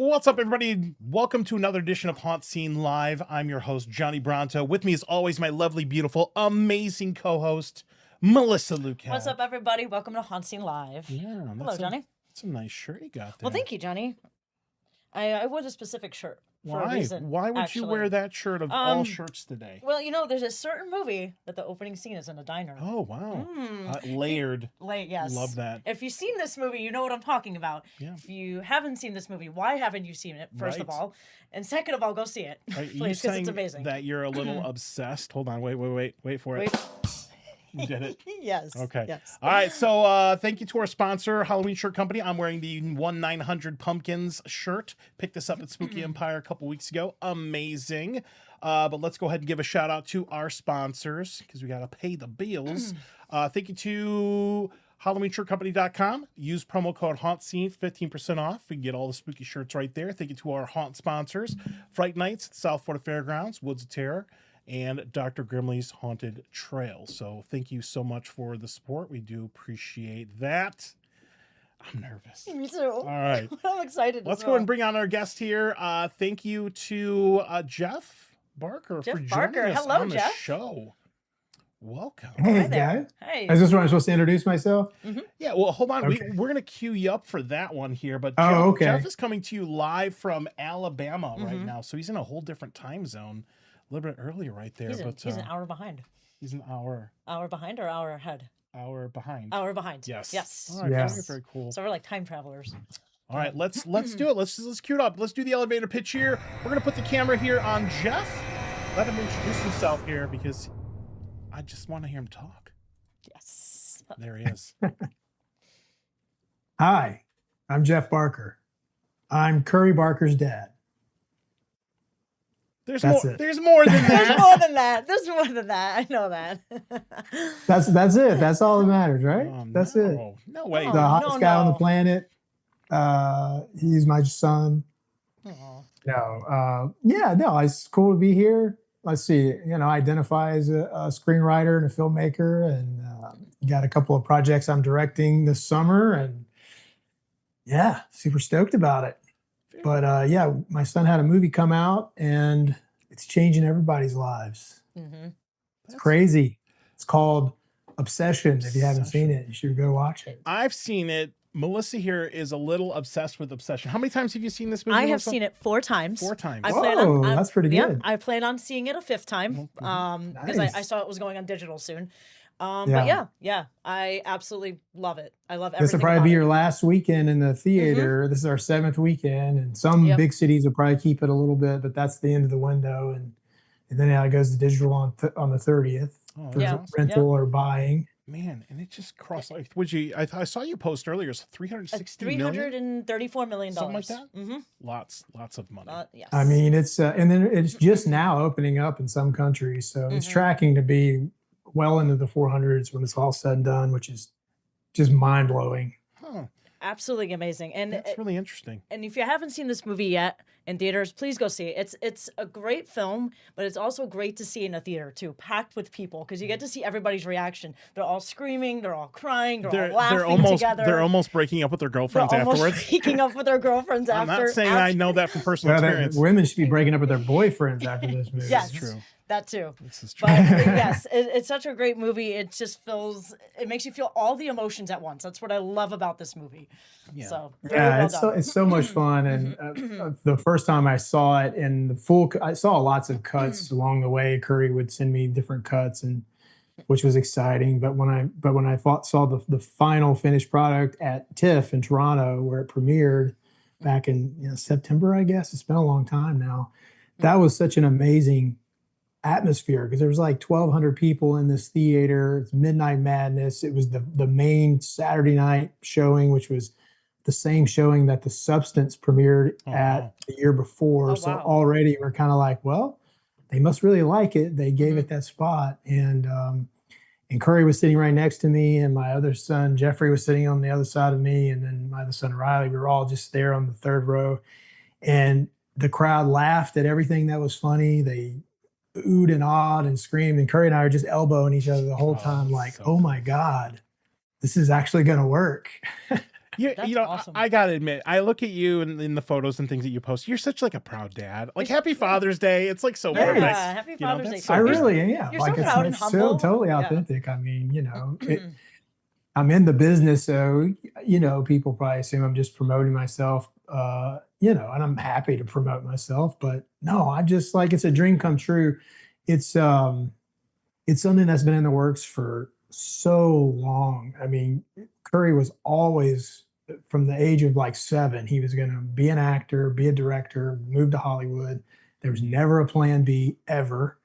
What's up, everybody? Welcome to another edition of HauntScene Live. I'm your host, Johnny Bronto. With me, as always, my lovely, beautiful, amazing co-host, Melissa Luque. What's up, everybody? Welcome to HauntScene Live. Yeah, hello, Johnny. That's a nice shirt you got there. Well, thank you, Johnny. I wore a specific shirt for a reason. Why would you wear that shirt of all shirts today? Well, you know, there's a certain movie that the opening scene is in a diner. Oh, wow. Layered. Yes. Love that. If you've seen this movie, you know what I'm talking about. Yeah. If you haven't seen this movie, why haven't you seen it, first of all? And second of all, go see it, please, because it's amazing. That you're a little obsessed. Hold on, wait for it. You did it? Yes. Okay. Yes. All right. So thank you to our sponsor, Halloween Shirt Company. I'm wearing the 1-900 Pumpkins shirt. Picked this up at Spooky Empire a couple weeks ago. Amazing. But let's go ahead and give a shout out to our sponsors because we got to pay the bills. Thank you to HalloweenShirtCompany.com. Use promo code HauntScene, 15% off. We can get all the spooky shirts right there. Thank you to our haunt sponsors, Fright Nights at South Florida Fairgrounds, Woods of Terror, and Dr. Grimley's Haunted Trail. So thank you so much for the support. We do appreciate that. I'm nervous. Me too. All right. I'm excited. Let's go ahead and bring on our guest here. Thank you to Jeff Barker for joining us on the show. Welcome. Hey, guys. Hey. Is this where I'm supposed to introduce myself? Yeah, well, hold on. Okay. We're going to cue you up for that one here. But Jeff is coming to you live from Alabama right now. So he's in a whole different time zone. A little bit earlier right there. He's an hour behind. He's an hour. Hour behind or hour ahead? Hour behind. Hour behind. Yes. Yes. All right, yes. Very cool. So we're like time travelers. All right, let's do it. Let's cue it up. Let's do the elevator pitch here. We're gonna put the camera here on Jeff. Let him introduce himself here because I just want to hear him talk. Yes. There he is. Hi, I'm Jeff Barker. I'm Curry Barker's dad. There's That's more. it. There's more than that. There's more than that. There's more than that. I know that. That's it. That's all that matters, right? That's it. No way. The hottest guy on the planet. He's my son. Aww. It's cool to be here. Let's see, I identify as a screenwriter and a filmmaker, and got a couple of projects I'm directing this summer, and super stoked about it. But my son had a movie come out, and it's changing everybody's lives. It's crazy. It's called Obsession. If you haven't seen it, you should go watch it. I've seen it. Melissa here is a little obsessed with Obsession. How many times have you seen this movie? I have seen it 4 times. 4 times. That's pretty good. I plan on seeing it a 5th time because Nice. I saw it was going on digital soon. Yeah. But I absolutely love it. I love everything. This will probably be about your it. last weekend in the theater. This is our 7th weekend, and some big cities will probably keep it a little bit, but that's the end of the window. And then it goes to digital on the 30th for rental or buying. Man, and it just crossed. Like, I saw you post earlier. It's $334 million. Something like that. Lots of money. Yes. I mean, it's and then it's just now opening up in some countries, so it's tracking to be well into the 400s when it's all said and done, which is just mind blowing. Absolutely amazing. And that's really interesting. And if you haven't seen this movie yet in theaters, please go see it. It's a great film, but it's also great to see in a theater too, packed with people, because you get to see everybody's reaction. They're all screaming, they're all crying, they're all laughing together. They're almost breaking up with their girlfriends afterwards. Breaking up with their girlfriends after. I'm not saying I know that from personal experience. Women should be breaking up with their boyfriends after this movie. Yes. That's true. That too. This is true. But yes, it's such a great movie. It just it makes you feel all the emotions at once. That's what I love about this movie. Yeah. So it's so much fun. And the first time I saw it I saw lots of cuts along the way. Curry would send me different cuts, and which was exciting. But when I saw the final finished product at TIFF in Toronto, where it premiered back in September, I guess it's been a long time now. That was such an amazing atmosphere, because there was like 1,200 people in this theater. It's Midnight Madness. It was the main Saturday night showing, which was the same showing that The Substance premiered at the year before. So already we're kind of like, well, they must really like it. They gave it that spot. And Curry was sitting right next to me, and my other son Jeffrey was sitting on the other side of me, and then my other son Riley. We were all just there on the 3rd row, and the crowd laughed at everything that was funny. They oohed and awed and screamed, and Curry and I are just elbowing each other the whole time, like, oh my God, this is actually going to work. That's you know, awesome. I gotta admit, I look at you in the photos and things that you post. You're such like a proud dad. Like, happy Father's Day. It's like so Yeah, perfect. happy You know, Father's that's Day. so I good. really am. You're so Like proud and it's so humble. totally Yeah. authentic. I mean, I'm in the business, so people probably assume I'm just promoting myself. And I'm happy to promote myself, but no, I just like it's a dream come true. It's something that's been in the works for so long. I mean, Curry was always from the age of like 7, he was going to be an actor, be a director, move to Hollywood. There was never a plan B ever.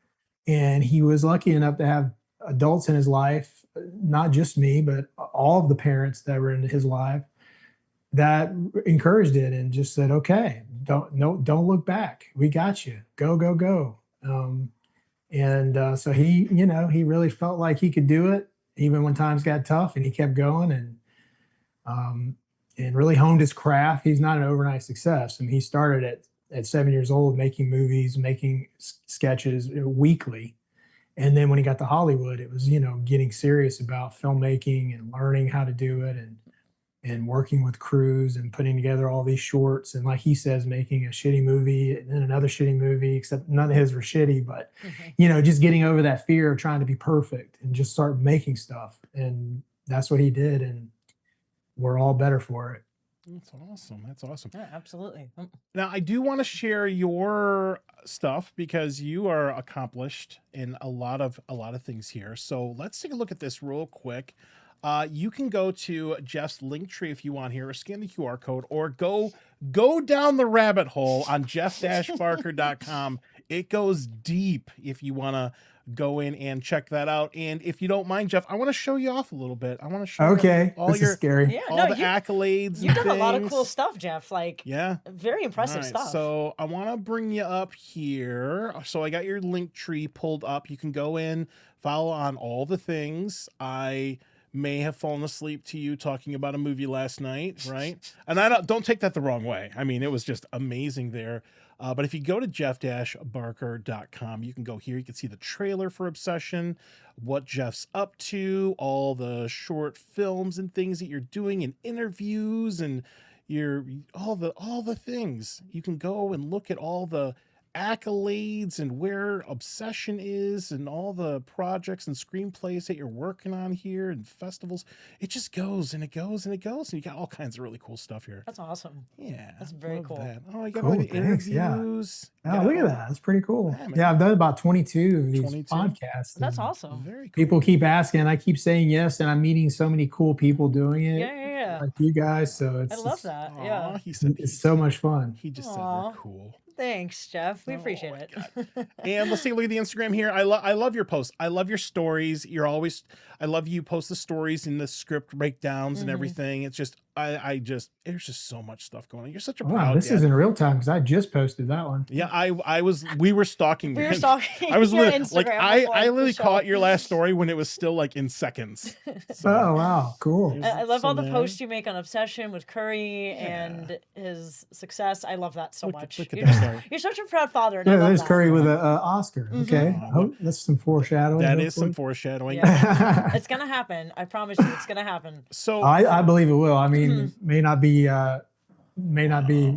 And he was lucky enough to have adults in his life, not just me, but all of the parents that were in his life that encouraged it and just said, okay, don't look back. We got you. Go, go, go. So he really felt like he could do it even when times got tough, and he kept going and really honed his craft. He's not an overnight success. I mean, he started at 7 years old making movies, making sketches weekly. And then when he got to Hollywood, it was, getting serious about filmmaking and learning how to do it and working with crews and putting together all these shorts. And like he says, making a shitty movie and then another shitty movie, except none of his were shitty, but, just getting over that fear of trying to be perfect and just start making stuff. And that's what he did. And we're all better for it. That's awesome. That's awesome. Yeah, absolutely. Now, I do want to share your stuff because you are accomplished in a lot of things here. So let's take a look at this real quick. You can go to Jeff's link tree if you want here, or scan the QR code, or go down the rabbit hole on jeff-barker.com. It goes deep if you want to go in and check that out. And if you don't mind, Jeff, I want to show you off a little bit. I want to show Okay, all this your is scary. Yeah, all the accolades. You've and done a lot of things. cool stuff, Jeff. Like, Yeah. very impressive All right, stuff. So I want to bring you up here. So I got your link tree pulled up. You can go in, follow on all the things. I may have fallen asleep to you talking about a movie last night, right? And I don't take that the wrong way. I mean, it was just amazing there. But if you go to jeff-barker.com, you can go here. You can see the trailer for Obsession, what Jeff's up to, all the short films and things that you're doing, and interviews, and all the things. You can go and look at all the accolades and where Obsession is and all the projects and screenplays that you're working on here and festivals. It just goes and it goes and it goes, and you got all kinds of really cool stuff here. That's awesome. Yeah, That's very love cool. that. Oh, you got Cool, all the thanks, yeah. interviews. Oh, look at that. That's pretty cool. Yeah, man. Yeah, I've done about 22 of these 22? podcasts. That's and awesome. Very cool. People keep asking, and I keep saying yes, and I'm meeting so many cool people doing it. Yeah. Like you guys. So I love that. Aw, Yeah. he said it's so much fun. He just Aw. said we're cool. Thanks, Jeff. We Oh appreciate my it. God. And let's take a look at the Instagram here. I love your posts. I love your stories. I love you post the stories and the script breakdowns and everything. It's just, there's just so much stuff going on. You're such a proud Wow, this dad. is in real time because I just posted that one. Yeah, we were stalking. We were stalking I was your literally, like, Instagram I before literally the show. caught your last story when it was still like in seconds. So, Oh, wow. Cool. I love all the there. posts you make on Obsession with Curry and his success. I love that so Look at- much. look at You're, that just- guy. you're such a proud father, and I Yeah, love there's that. Curry with an Oscar. Okay. Aw, Oh, that's some foreshadowing. That is some hopefully. foreshadowing. Yeah. It's gonna happen. I promise you, it's gonna happen. So I believe it will. I mean, may not be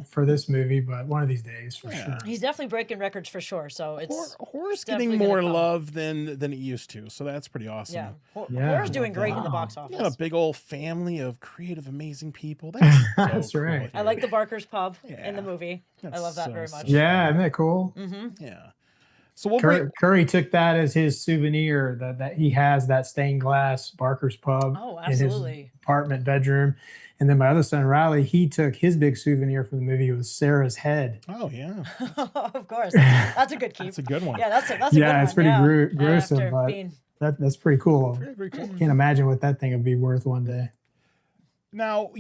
for this movie, but one of these days for sure. He's definitely breaking records for sure. So it's horror's definitely getting gonna more come. love than it used to. So that's pretty awesome. yeah. Yeah, Horror's I doing love great that. in the box You office. got a big old family of creative, amazing people. That's so That's cool right. I like the Barker's Pub in Yeah. the movie. I That's love that so, very so much. Yeah, isn't that cool? Yeah. So we'll bring. Curry took that as his souvenir that he has that stained glass Barker's Pub Oh, in his absolutely. apartment bedroom. And then my other son, Riley, he took his big souvenir from the movie. It was Sarah's head. Oh yeah, Of course. That's a good keep. that's a good one. Yeah, that's a good Yeah, one. it's pretty yeah. gruesome, After but being- that's pretty cool. Very, very cool. Can't imagine what that thing would be worth one day. Now,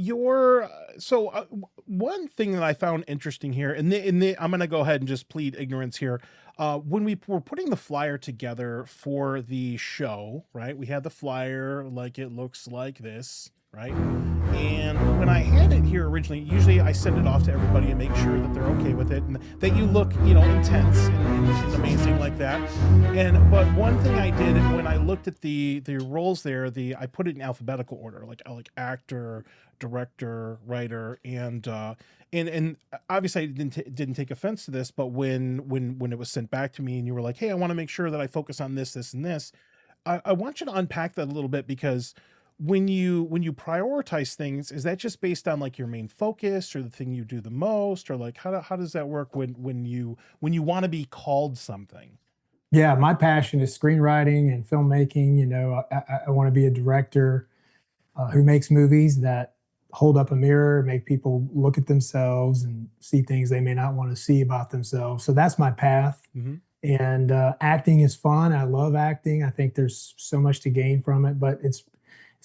one thing that I found interesting here, and I'm going to go ahead and just plead ignorance here. When we were putting the flyer together for the show, right? We had the flyer like it looks like this, right? And when I hand it here originally, usually I send it off to everybody and make sure that they're okay with it and that you look, intense and amazing like that. But one thing I did when I looked at the roles there, I put it in alphabetical order, like actor, director, writer, and obviously I didn't take offense to this, but when it was sent back to me and you were like, hey, I want to make sure that I focus on this, this, and this, I want you to unpack that a little bit, because when you prioritize things, is that just based on like your main focus or the thing you do the most, or like how does that work when you want to be called something? Yeah, my passion is screenwriting and filmmaking. I want to be a director who makes movies that hold up a mirror, make people look at themselves and see things they may not want to see about themselves. So that's my path. Mm-hmm. And acting is fun. I love acting. I think there's so much to gain from it, but it's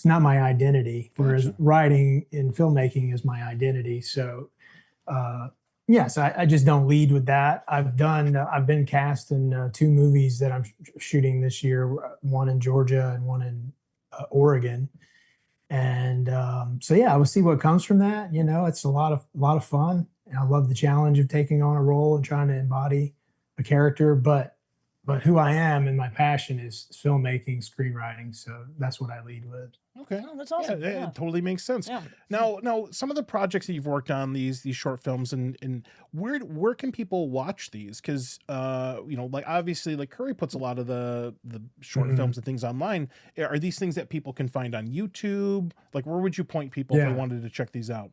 not my identity. Whereas Gotcha. writing and filmmaking is my identity. So yes, I just don't lead with that. I've been cast in 2 movies that I'm shooting this year, one in Georgia and one in Oregon. And so yeah, we'll see what comes from that. It's a lot of fun. And I love the challenge of taking on a role and trying to embody a character, but who I am and my passion is filmmaking, screenwriting. So that's what I lead with. Okay. Oh, that's awesome. Yeah, it totally makes sense. Yeah. Now, some of the projects that you've worked on, these short films, and where can people watch these? Because like obviously, like Curry puts a lot of the short Mhm. films and things online. Are these things that people can find on YouTube? Like, where would you point people if they Yeah. wanted to check these out?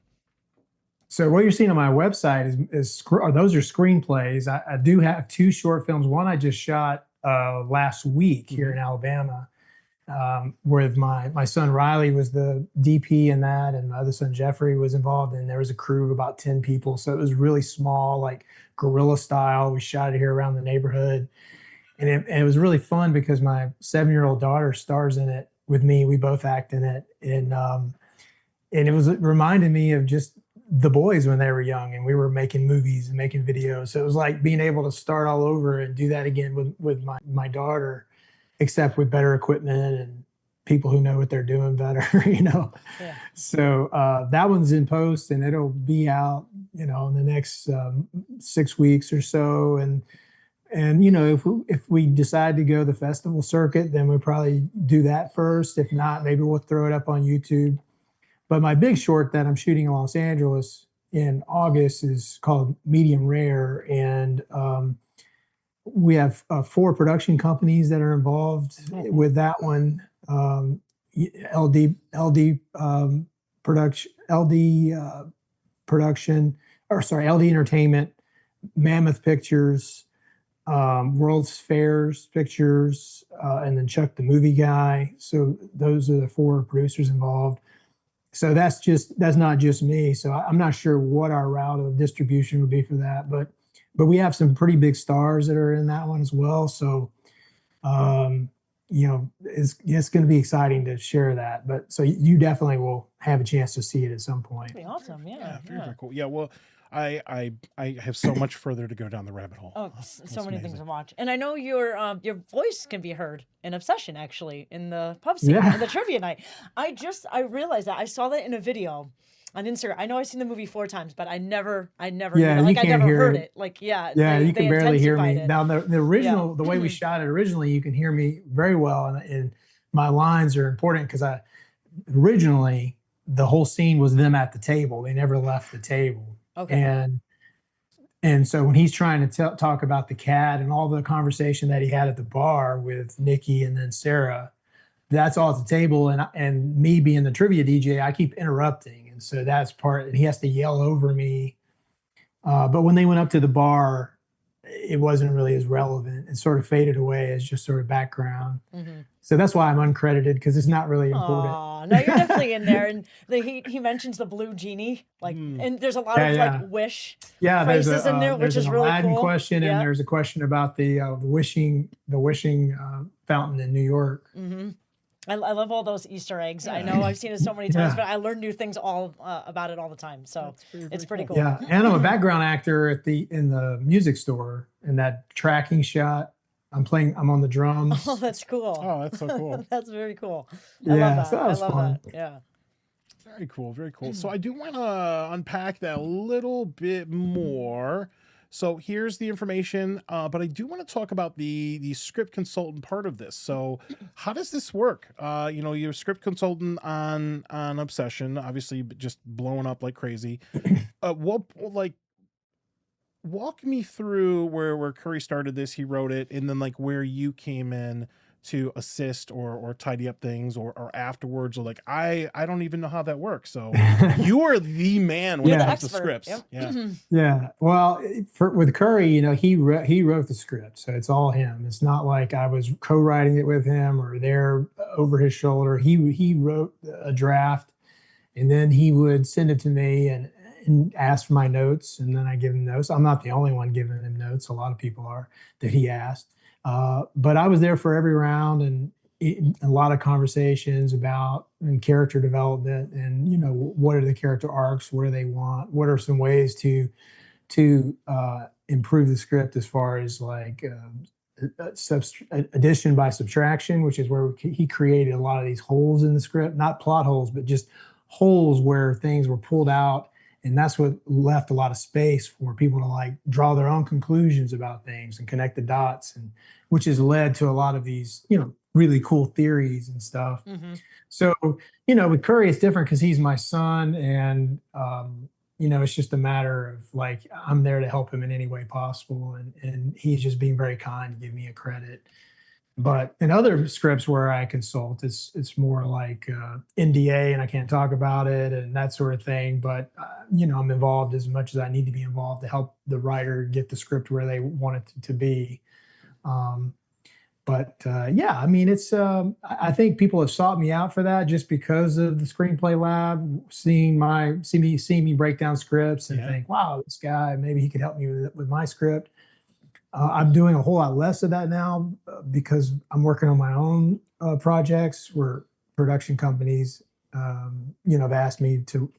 So what you're seeing on my website those are screenplays. I do have 2 short films. One I just shot last week here in Alabama, where my son Riley was the DP in that, and my other son Jeffrey was involved. And there was a crew of about 10 people, so it was really small, like guerrilla style. We shot it here around the neighborhood, and it was really fun because my 7-year-old daughter stars in it with me. We both act in it, and it reminded me of just the boys when they were young and we were making movies and making videos. So it was like being able to start all over and do that again with my daughter, except with better equipment and people who know what they're doing better. Yeah. So that one's in post and it'll be out, in the next 6 weeks or so. And if we decide to go the festival circuit, then we'll probably do that first. If not, maybe we'll throw it up on YouTube. But my big short that I'm shooting in Los Angeles in August is called Medium Rare. And we have 4 production companies that are involved with that one. LD Entertainment, Mammoth Pictures, World's Fairs Pictures, and then Chuck the Movie Guy. So those are the 4 producers involved. So that's not just me. So I'm not sure what our route of distribution would be for that, but we have some pretty big stars that are in that one as well. So, it's going to be exciting to share that. But so you definitely will have a chance to see it at some point. That'd be awesome. Yeah. Very cool. Yeah. Well, I have so much further to go down the rabbit hole. Oh, That's so many things amazing. to watch. And I know your voice can be heard in Obsession, actually, in the pub scene, Yeah. in the trivia night. I realized that I saw that in a video on Instagram. I know I've seen the movie 4 times, but I never, Yeah, I you never can't hear heard it. it. Like, yeah, Yeah, you they can barely hear me. intensified it. Now the original, the way we shot it originally, you can hear me very well, and my lines are important because originally the whole scene was them at the table. They never left the table. Okay. And so when he's trying to talk about the cat and all the conversation that he had at the bar with Nikki and then Sarah, that's all at the table. And me being the trivia DJ, I keep interrupting. And so that's part, and he has to yell over me. But when they went up to the bar, it wasn't really as relevant. It sort of faded away as just sort of background. Mm-hmm. So that's why I'm uncredited, because it's not really important. Oh, no, you're definitely in there. And he mentions the blue genie, and there's a lot of Yeah. like wish Yeah, phrases in there, which there's is an really Aladdin cool. question, Yeah. and there's a question about the wishing fountain in New York. Mm-hmm. I love all those Easter eggs. I know I've seen it so many times, but I learn new things all about it all the time. So it's pretty cool. Yeah, and I'm a background actor in the music store. In that tracking shot, I'm on the drums. Oh, that's cool. Oh, that's so cool. That's very cool. Yeah, I love that. so that was I love fun. that. Yeah. Very cool. Very cool. So I do want to unpack that a little bit more. So here's the information, but I do want to talk about the script consultant part of this. So how does this work? You're a script consultant on Obsession, obviously just blowing up like crazy. Walk me through where Curry started this, he wrote it, and then like where you came in to assist or tidy up things or afterwards, or like I don't even know how that works. So you are the man when You're it the comes to expert. scripts. Yep. Yeah. Yeah. Well, with Curry, he wrote the script, so it's all him. It's not like I was co-writing it with him or there over his shoulder. He wrote a draft, and then he would send it to me and ask for my notes, and then I give him notes. I'm not the only one giving him notes. A lot of people are that he asked. But I was there for every round, and a lot of conversations about character development and what are the character arcs, what do they want, what are some ways to improve the script as far as like addition by subtraction, which is where he created a lot of these holes in the script, not plot holes, but just holes where things were pulled out. And that's what left a lot of space for people to like draw their own conclusions about things and connect the dots, and which has led to a lot of these, really cool theories and stuff. So, with Curry, it's different because he's my son, and it's just a matter of like I'm there to help him in any way possible, and he's just being very kind to give me a credit. But in other scripts where I consult, it's more like NDA, and I can't talk about it and that sort of thing. But I'm involved as much as I need to be involved to help the writer get the script where they want it to be. Yeah, I mean, it's. I think people have sought me out for that just because of the Screenplay Lab, seeing me break down scripts and think, wow, this guy, maybe he could help me with my script. I'm doing a whole lot less of that now because I'm working on my own projects where production companies, have asked me to,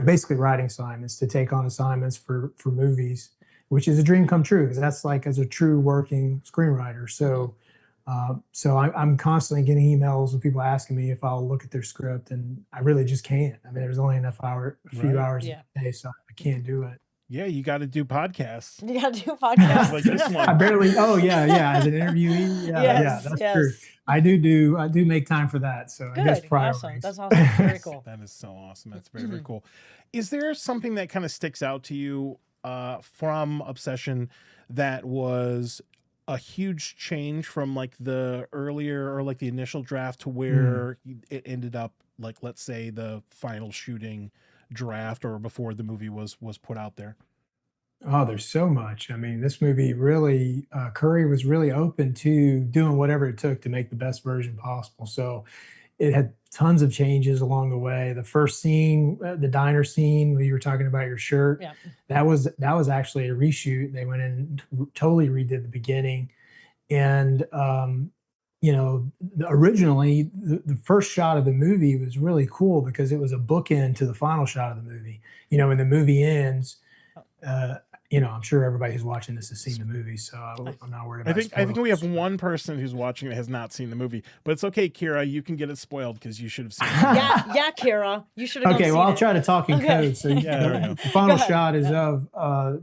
basically writing assignments, to take on assignments for movies, which is a dream come true because that's like as a true working screenwriter. So I'm constantly getting emails with people asking me if I'll look at their script, and I really just can't. I mean, there's only a few hours a day, so I can't do it. Yeah, you got to do podcasts. You got to do podcasts. Like this one. I barely. Oh yeah, as an interviewee. Yeah, that's true. I do make time for that. So Good. I guess priorities. Awesome. That's awesome. Very cool. That is so awesome. That's very, very cool. Is there something that kind of sticks out to you from Obsession that was a huge change from like the earlier or like the initial draft to where it ended up, like, let's say the final shooting draft or before the movie was put out there? Oh, there's so much. I mean, this movie really, Curry was really open to doing whatever it took to make the best version possible. So it had tons of changes along the way. The first scene, the diner scene where you were talking about your shirt, that was actually a reshoot. They went in and totally redid the beginning. And originally the first shot of the movie was really cool because it was a bookend to the final shot of the movie. When the movie ends, I'm sure everybody who's watching this has seen the movie, so I'm not worried about it. I think we have one person who's watching that has not seen the movie, but it's okay, Kira. You can get it spoiled because you should have seen it. Yeah, Kira. You should have Okay, well, I'll try to talk in code. So there we the final shot is of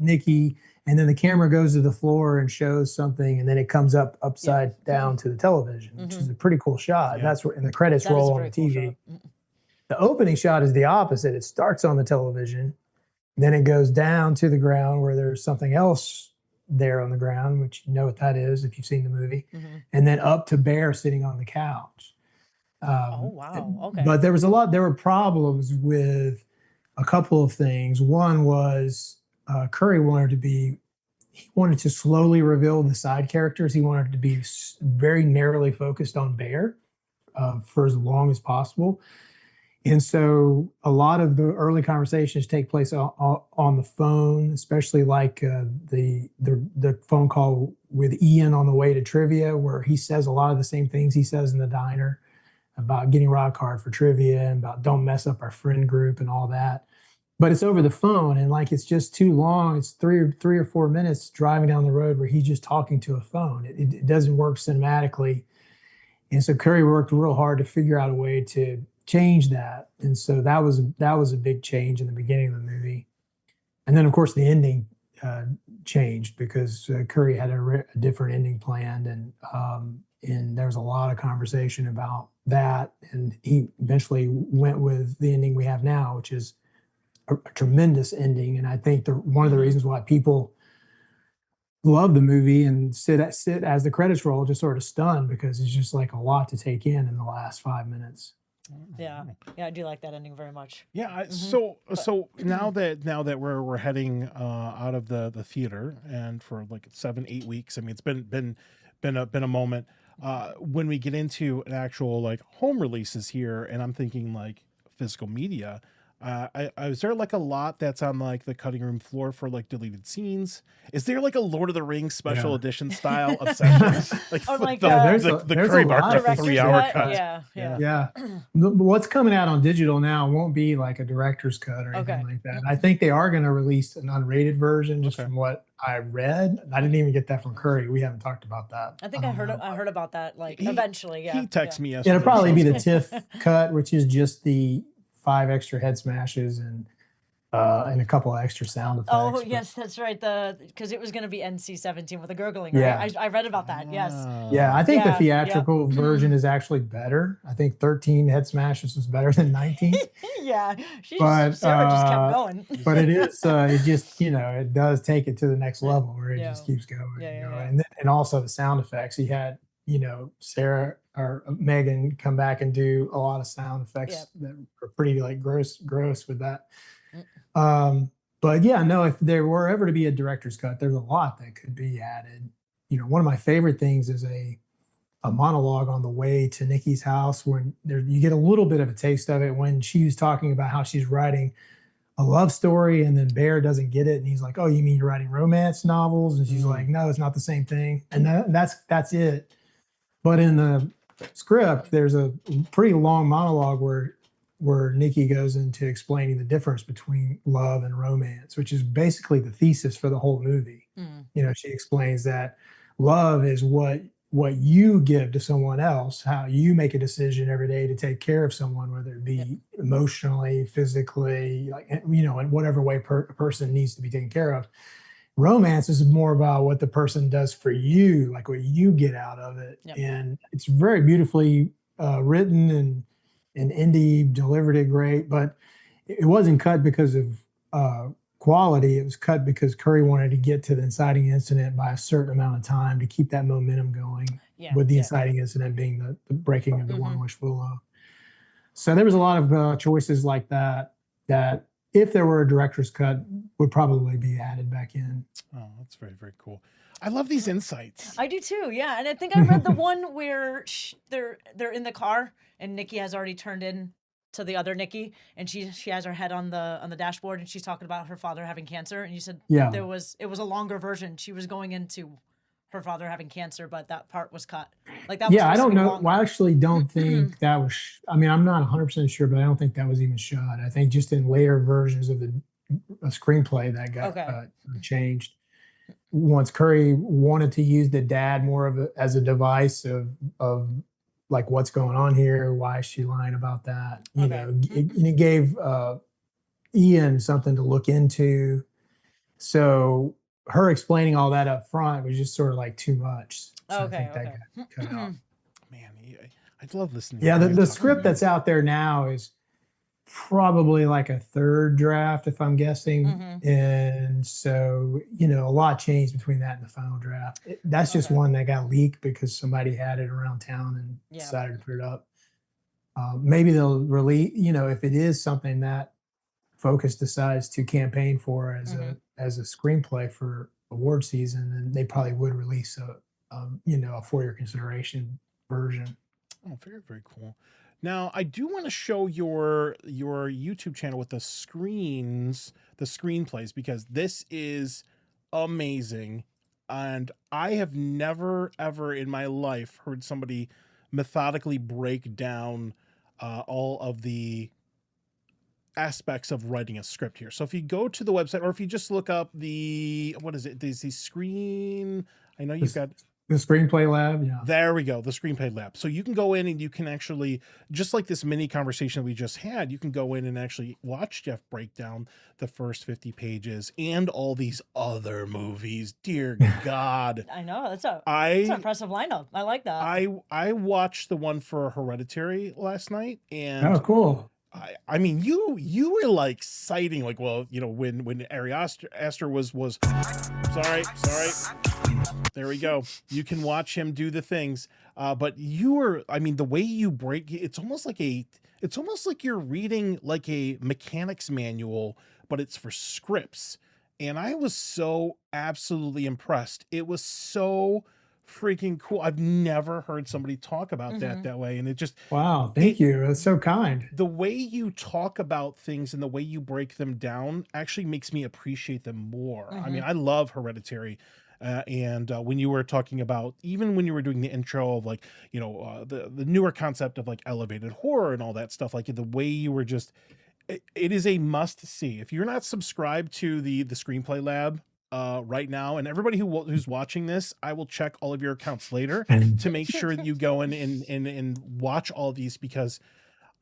Nikki, and then the camera goes to the floor and shows something, and then it comes upside down to the television, which is a pretty cool shot. That's where, and the credits roll on the TV. Cool. The opening shot is the opposite. It starts on the television. Then it goes down to the ground where there's something else there on the ground, which you know what that is if you've seen the movie, and then up to Bear sitting on the couch. Oh, wow. Okay. But there were problems with a couple of things. One was Curry wanted to slowly reveal the side characters. He wanted to be very narrowly focused on Bear for as long as possible. And so a lot of the early conversations take place on the phone, especially like the phone call with Ian on the way to trivia, where he says a lot of the same things he says in the diner about getting rock hard for trivia and about don't mess up our friend group and all that. But it's over the phone, and like it's just too long. It's three or 4 minutes driving down the road where he's just talking to a phone. It doesn't work cinematically. And so Curry worked real hard to figure out a way to changed that, and so that was a big change in the beginning of the movie, and then of course the ending changed because Curry had a different ending planned, and there was a lot of conversation about that, and he eventually went with the ending we have now, which is a tremendous ending, and I think one of the reasons why people love the movie and sit as the credits roll just sort of stunned because it's just like a lot to take in the last 5 minutes. Yeah, I do like that ending very much. Yeah. So now that we're heading out of the theater, and for like 7-8 weeks, I mean, it's been a moment. When we get into an actual like home releases here, and I'm thinking like physical media. Is there like a lot that's on like the cutting room floor for like deleted scenes? Is there like a Lord of the Rings special edition style obsession? Like, Or like, there's the a Curry lot Barker of things. 3-hour cut. Yeah. What's coming out on digital now won't be like a director's cut or anything like that. I think they are going to release an unrated version, just from what I read. I didn't even get that from Curry. We haven't talked about that. I think I heard about that. Like eventually, He texted me yesterday. It'll probably be the TIFF cut, which is just the 5 extra head smashes and a couple of extra sound effects. Oh yes, that's right. Because it was going to be NC-17 with a gurgling. Right? I read about that. Yes. Yeah, I think the theatrical version is actually better. I think 13 head smashes was better than 19. Yeah, but Sarah just kept going. But it is, it just, it does take it to the next level where it just keeps going. And also the sound effects. He had, Sarah or Megan come back and do a lot of sound effects that are pretty like gross with that. But yeah, no, if there were ever to be a director's cut, there's a lot that could be added. One of my favorite things is a monologue on the way to Nikki's house when you get a little bit of a taste of it when she was talking about how she's writing a love story, and then Bear doesn't get it, and he's like, "Oh, you mean you're writing romance novels?" And she's like, "No, it's not the same thing." And that's it. But in the script, there's a pretty long monologue where Nikki goes into explaining the difference between love and romance, which is basically the thesis for the whole movie. She explains that love is what you give to someone else, how you make a decision every day to take care of someone, whether it be emotionally, physically, like, in whatever way a person needs to be taken care of. Romance is more about what the person does for you, like what you get out of it. And it's very beautifully written, and Indy delivered it great, but it wasn't cut because of quality. It was cut because Curry wanted to get to the inciting incident by a certain amount of time to keep that momentum going, with the inciting incident being the breaking of the One Wish Willow. So there was a lot of choices like that if there were a director's cut would probably be added back in. Oh, that's very, very cool. I love these insights. I do too. Yeah. And I think I read the one where they're in the car and Nikki has already turned in to the other Nikki, and she has her head on the dashboard, and she's talking about her father having cancer. And you said it was a longer version. She was going into her father having cancer, but that part was cut. Like that. Yeah, I don't know. Well, I actually don't think that was. I mean, I'm not 100% sure, but I don't think that was even shot. I think just in later versions of a screenplay that got changed. Once Curry wanted to use the dad more as a device of like what's going on here, why is she lying about that? It gave Ian something to look into. So her explaining all that up front was just sort of like too much. So I think that got cut out. Man, I love listening. Yeah, the script that's out there now is probably like a third draft, if I'm guessing. And so, a lot changed between that and the final draft. That's just one that got leaked because somebody had it around town and decided to put it up. Maybe they'll release, if it is something that Focus decides to campaign for as a screenplay for award season, then they probably would release a for your consideration version. Oh, very, very cool. Now, I do want to show your YouTube channel with the screenplays, because this is amazing. And I have never, ever in my life heard somebody methodically break down all of the aspects of writing a script here. So if you go to the website, or if you just look up the screen, I know you've got The Screenplay Lab, yeah. There we go, the Screenplay Lab. So you can go in and you can actually, just like this mini conversation we just had, you can go in and actually watch Jeff break down the first 50 pages and all these other movies. Dear God. I know it's an I impressive lineup. I like that. I watched the one for Hereditary last night, Oh, and cool. I mean, you were like citing, like, well, you know, when Ari Aster was sorry, there we go. You can watch him do the things, but you were, I mean, the way you break, it's almost like you're reading like a mechanic's manual, but it's for scripts. And I was so absolutely impressed. It was so freaking cool. I've never heard somebody talk about that way, and it just, Wow, thank you. That's so kind. the way you talk about things and the way you break them down actually makes me appreciate them more. I mean, I love Hereditary. And when you were talking about, even when you were doing the intro of, like, you know, the newer concept of like elevated horror and all that stuff, like the way you were just, it is a must see. If you're not subscribed to the Screenplay Lab right now, and everybody who's watching this, I will check all of your accounts later to make sure that you go in and watch all these, because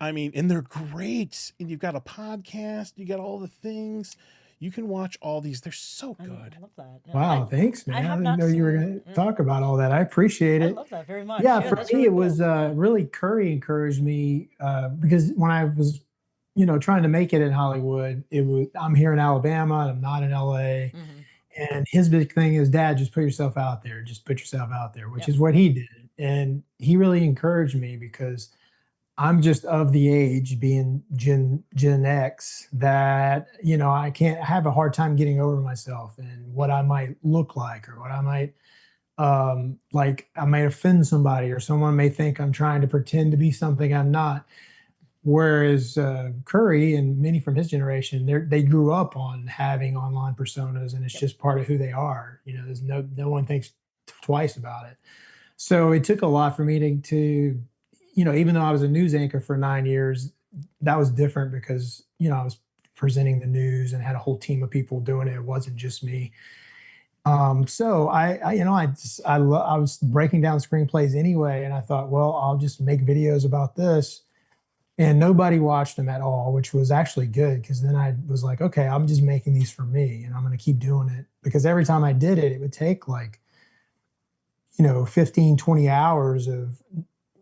I mean, and they're great. And you've got a podcast, you got all the things. You can watch all these. They're so I good. love that. Yeah, Wow, thanks, man. I have didn't not know you were seen- going to talk about all that. I appreciate I it. love that very much. Yeah, for that's me, really it cool. was really Curry encouraged me because when I was, you know, trying to make it in Hollywood, I'm here in Alabama, and I'm not in LA. And his big thing is, Dad, just put yourself out there. Just put yourself out there, which is what he did. And he really encouraged me because I'm just of the age, being Gen X, that, you know, I have a hard time getting over myself and what I might look like, or what I might like I might offend somebody, or someone may think I'm trying to pretend to be something I'm not. Whereas Curry and many from his generation, they grew up on having online personas, and it's just part of who they are. You know, there's no one thinks twice about it. So it took a lot for me to, you know, even though I was a news anchor for 9 years, that was different because, you know, I was presenting the news and had a whole team of people doing it. It wasn't just me. So you know, I was breaking down screenplays anyway, and I thought, well, I'll just make videos about this. And nobody watched them at all, which was actually good, because then I was like, okay, I'm just making these for me, and I'm going to keep doing it, because every time I did it, it would take like, you know, 15, 20 hours of,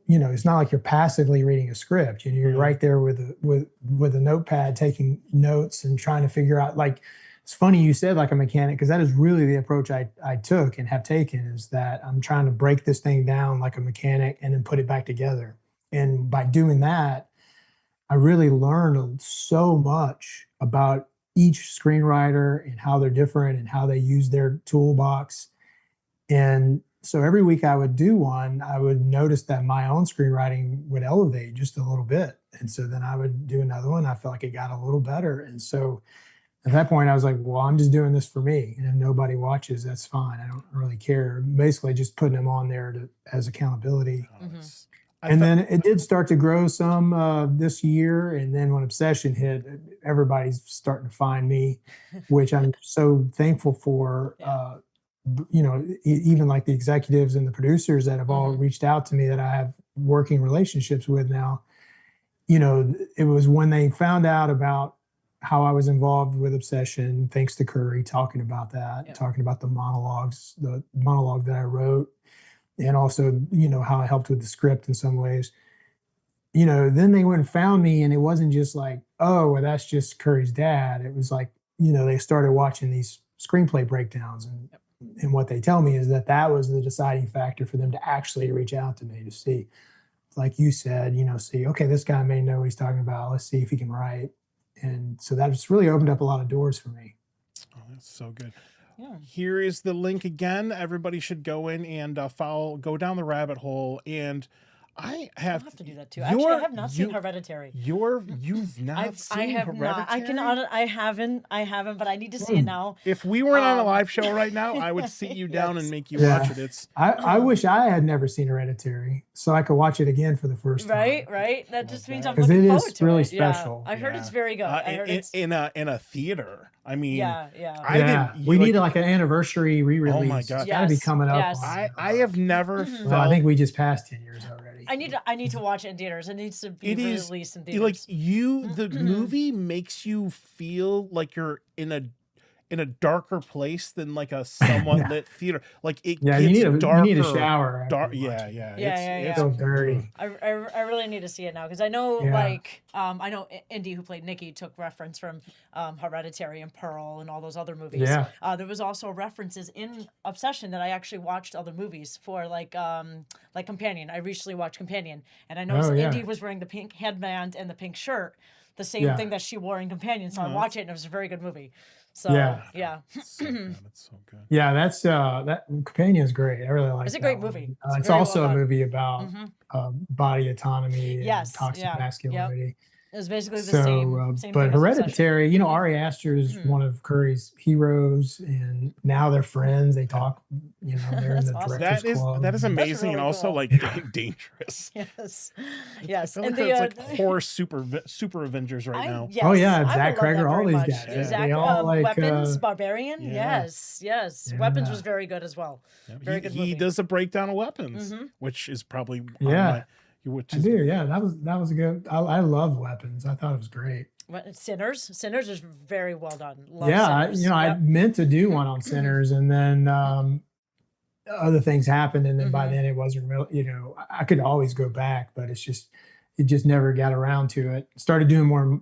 you know, it's not like you're passively reading a script. You know, you're right there with a notepad taking notes and trying to figure out, like, it's funny you said like a mechanic, because that is really the approach I took and have taken, is that I'm trying to break this thing down like a mechanic and then put it back together. And by doing that, I really learned so much about each screenwriter and how they're different and how they use their toolbox. And so every week I would do one, I would notice that my own screenwriting would elevate just a little bit. And so then I would do another one. I felt like it got a little better. And so at that point I was like, well, I'm just doing this for me. And if nobody watches, that's fine. I don't really care. Basically just putting them on there as accountability. And then it did start to grow some this year. And then when Obsession hit, everybody's starting to find me, which I'm so thankful for. You know, even like the executives and the producers that have all reached out to me, that I have working relationships with now. You know, it was when they found out about how I was involved with Obsession, thanks to Curry, talking about that, talking about the monologue that I wrote, and also, you know, how I helped with the script in some ways. You know, then they went and found me, and it wasn't just like, oh, well, that's just Curry's dad. It was like, you know, they started watching these screenplay breakdowns, and what they tell me is that was the deciding factor for them to actually reach out to me, to see, like you said, you know, see, okay, this guy may know what he's talking about. Let's see if he can write. And so that just really opened up a lot of doors for me. Oh, that's so good. Here is the link again. Everybody should go in and go down the rabbit hole. And I I'll have have to do that too. Actually, I you're have not seen you Hereditary. you've not I seen have not. Hereditary? I haven't, but I need to see it now. If we weren't on a Um, live show right now, I would sit you down and yes. make you watch Yeah. it. It's I wish I had never seen Hereditary so I could watch it again for the first Right, time right. That just means I'm because looking it forward is to really it. Yeah, special. I heard it's yeah. very good. I heard it's In a theater. I mean, yeah, yeah. I Yeah, didn't we need like. like an anniversary Oh my re-release. It's god! got to be Yes, coming up yes. on. I have never Well, I felt think we just passed 10 years already. I need to watch it in theaters. It needs to be it is released in like theaters. the movie makes you feel like you're in a darker place than like a somewhat Yeah, lit theater. Like it yeah. gets You need a darker. shower after Dark, you watch yeah, it. yeah. Yeah, yeah, It's yeah. so dirty. I really need to see it now because I know Yeah, I know Indy, who played Nikki, took reference from Hereditary and Pearl and all those other movies. yeah, There was also references in Obsession that I actually watched other movies for, like Companion. I recently watched Companion, and I noticed oh Indy yeah, was wearing the pink headband and the pink shirt, the same yeah, thing that she wore in Companion. So I Oh, watched it, and it was a very good movie. So yeah, yeah, it's so good. It's so good. yeah. That's that Companion's great. I really like it's a that great one. movie. It's It's very well also a done. movie about Hmm. body autonomy and Yes, toxic yeah, yep. masculinity. It was basically the So, same but thing as Obsession. Hereditary, Hmm. Ari Aster is Hmm. one of Curry's heroes, and now they're friends. They talk, they're in That's the awesome. directors club. That is And, amazing and really also cool. like yeah, dangerous. Yes, I yes, feel and like that's like horror super Avengers right now. oh yes, yeah, I Zach would love that Kreger, all very these much. guys. Yeah. They Zach, all like, Weapons, Barbarian, Yeah. yes. Weapons was yeah, very good as well. Yeah, Very good he movie. does a breakdown of weapons, Mm-hmm. which is probably on yeah. my which I is do. Yeah, that was a good. I love Weapons. I thought it was great. Sinners is very well done. Love Yeah, Sinners. I Yep. meant to do one on Sinners, and then other things happened, and then by Mm-hmm. then it wasn't real. I could always go back, but it just never got around to it. Started doing more.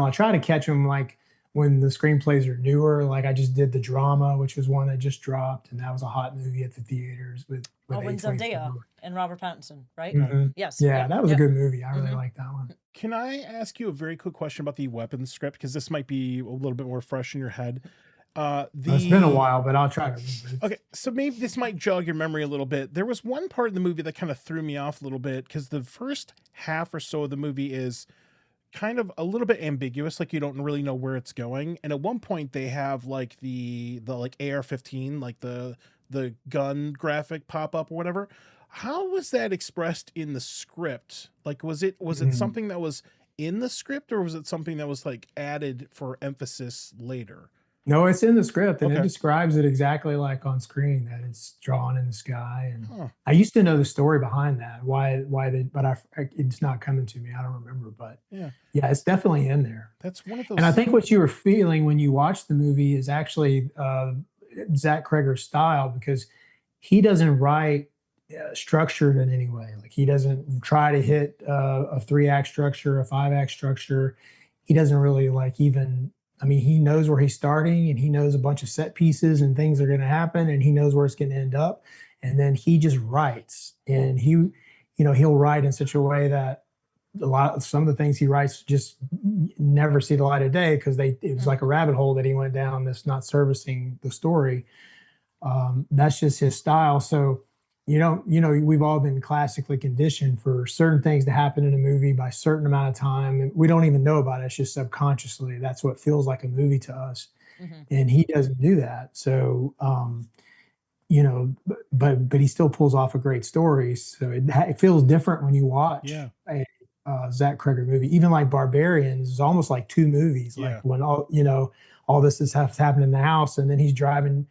I try to catch them like when the screenplays are newer. Like I just did the drama, which was one that just dropped, and that was a hot movie at the theaters with Oh, when Zendaya A24. and Robert Pattinson, right? Mhm. Yes. Yeah, Yep. that was a Yep. good movie. I really Mm-hmm. liked that one. Can I ask you a very quick question about the weapons script? Because this might be a little bit more fresh in your head. It's been a while, but I'll try to remember. Okay, so maybe this might jog your memory a little bit. There was one part of the movie that kind of threw me off a little bit because the first half or so of the movie is kind of a little bit ambiguous, like you don't really know where it's going. And at one point they have like the like AR-15, like the gun graphic pop up or whatever. How was that expressed in the script? Like was it Mm. something that was in the script or was it something that was like added for emphasis later? No, it's in the script and it Okay. describes it exactly like on screen that it's drawn in the sky. And Huh. I used to know the story behind that, but it's not coming to me. I don't remember, but Yeah. yeah, it's definitely in there. That's one of And I those. think what you were feeling when you watched the movie is actually Zach Kreger's style because he doesn't write structured in any way. Like he doesn't try to hit a 3-act structure, a 5-act structure. He doesn't really like even. I mean, he knows where he's starting and he knows a bunch of set pieces and things are going to happen and he knows where it's going to end up. And then he just writes and he'll write in such a way that some of the things he writes just never see the light of day because it was like a rabbit hole that he went down that's not servicing the story. That's just his style. So, we've all been classically conditioned for certain things to happen in a movie by a certain amount of time. And we don't even know about it. It's just subconsciously. That's what feels like a movie to us. Mm-hmm. And he doesn't do that. So, but he still pulls off a great story. So it feels different when you watch Yeah. a Zach Kreger movie. Even like Barbarians is almost like two movies. Yeah. Like when all this is happening in the house, and then he's driving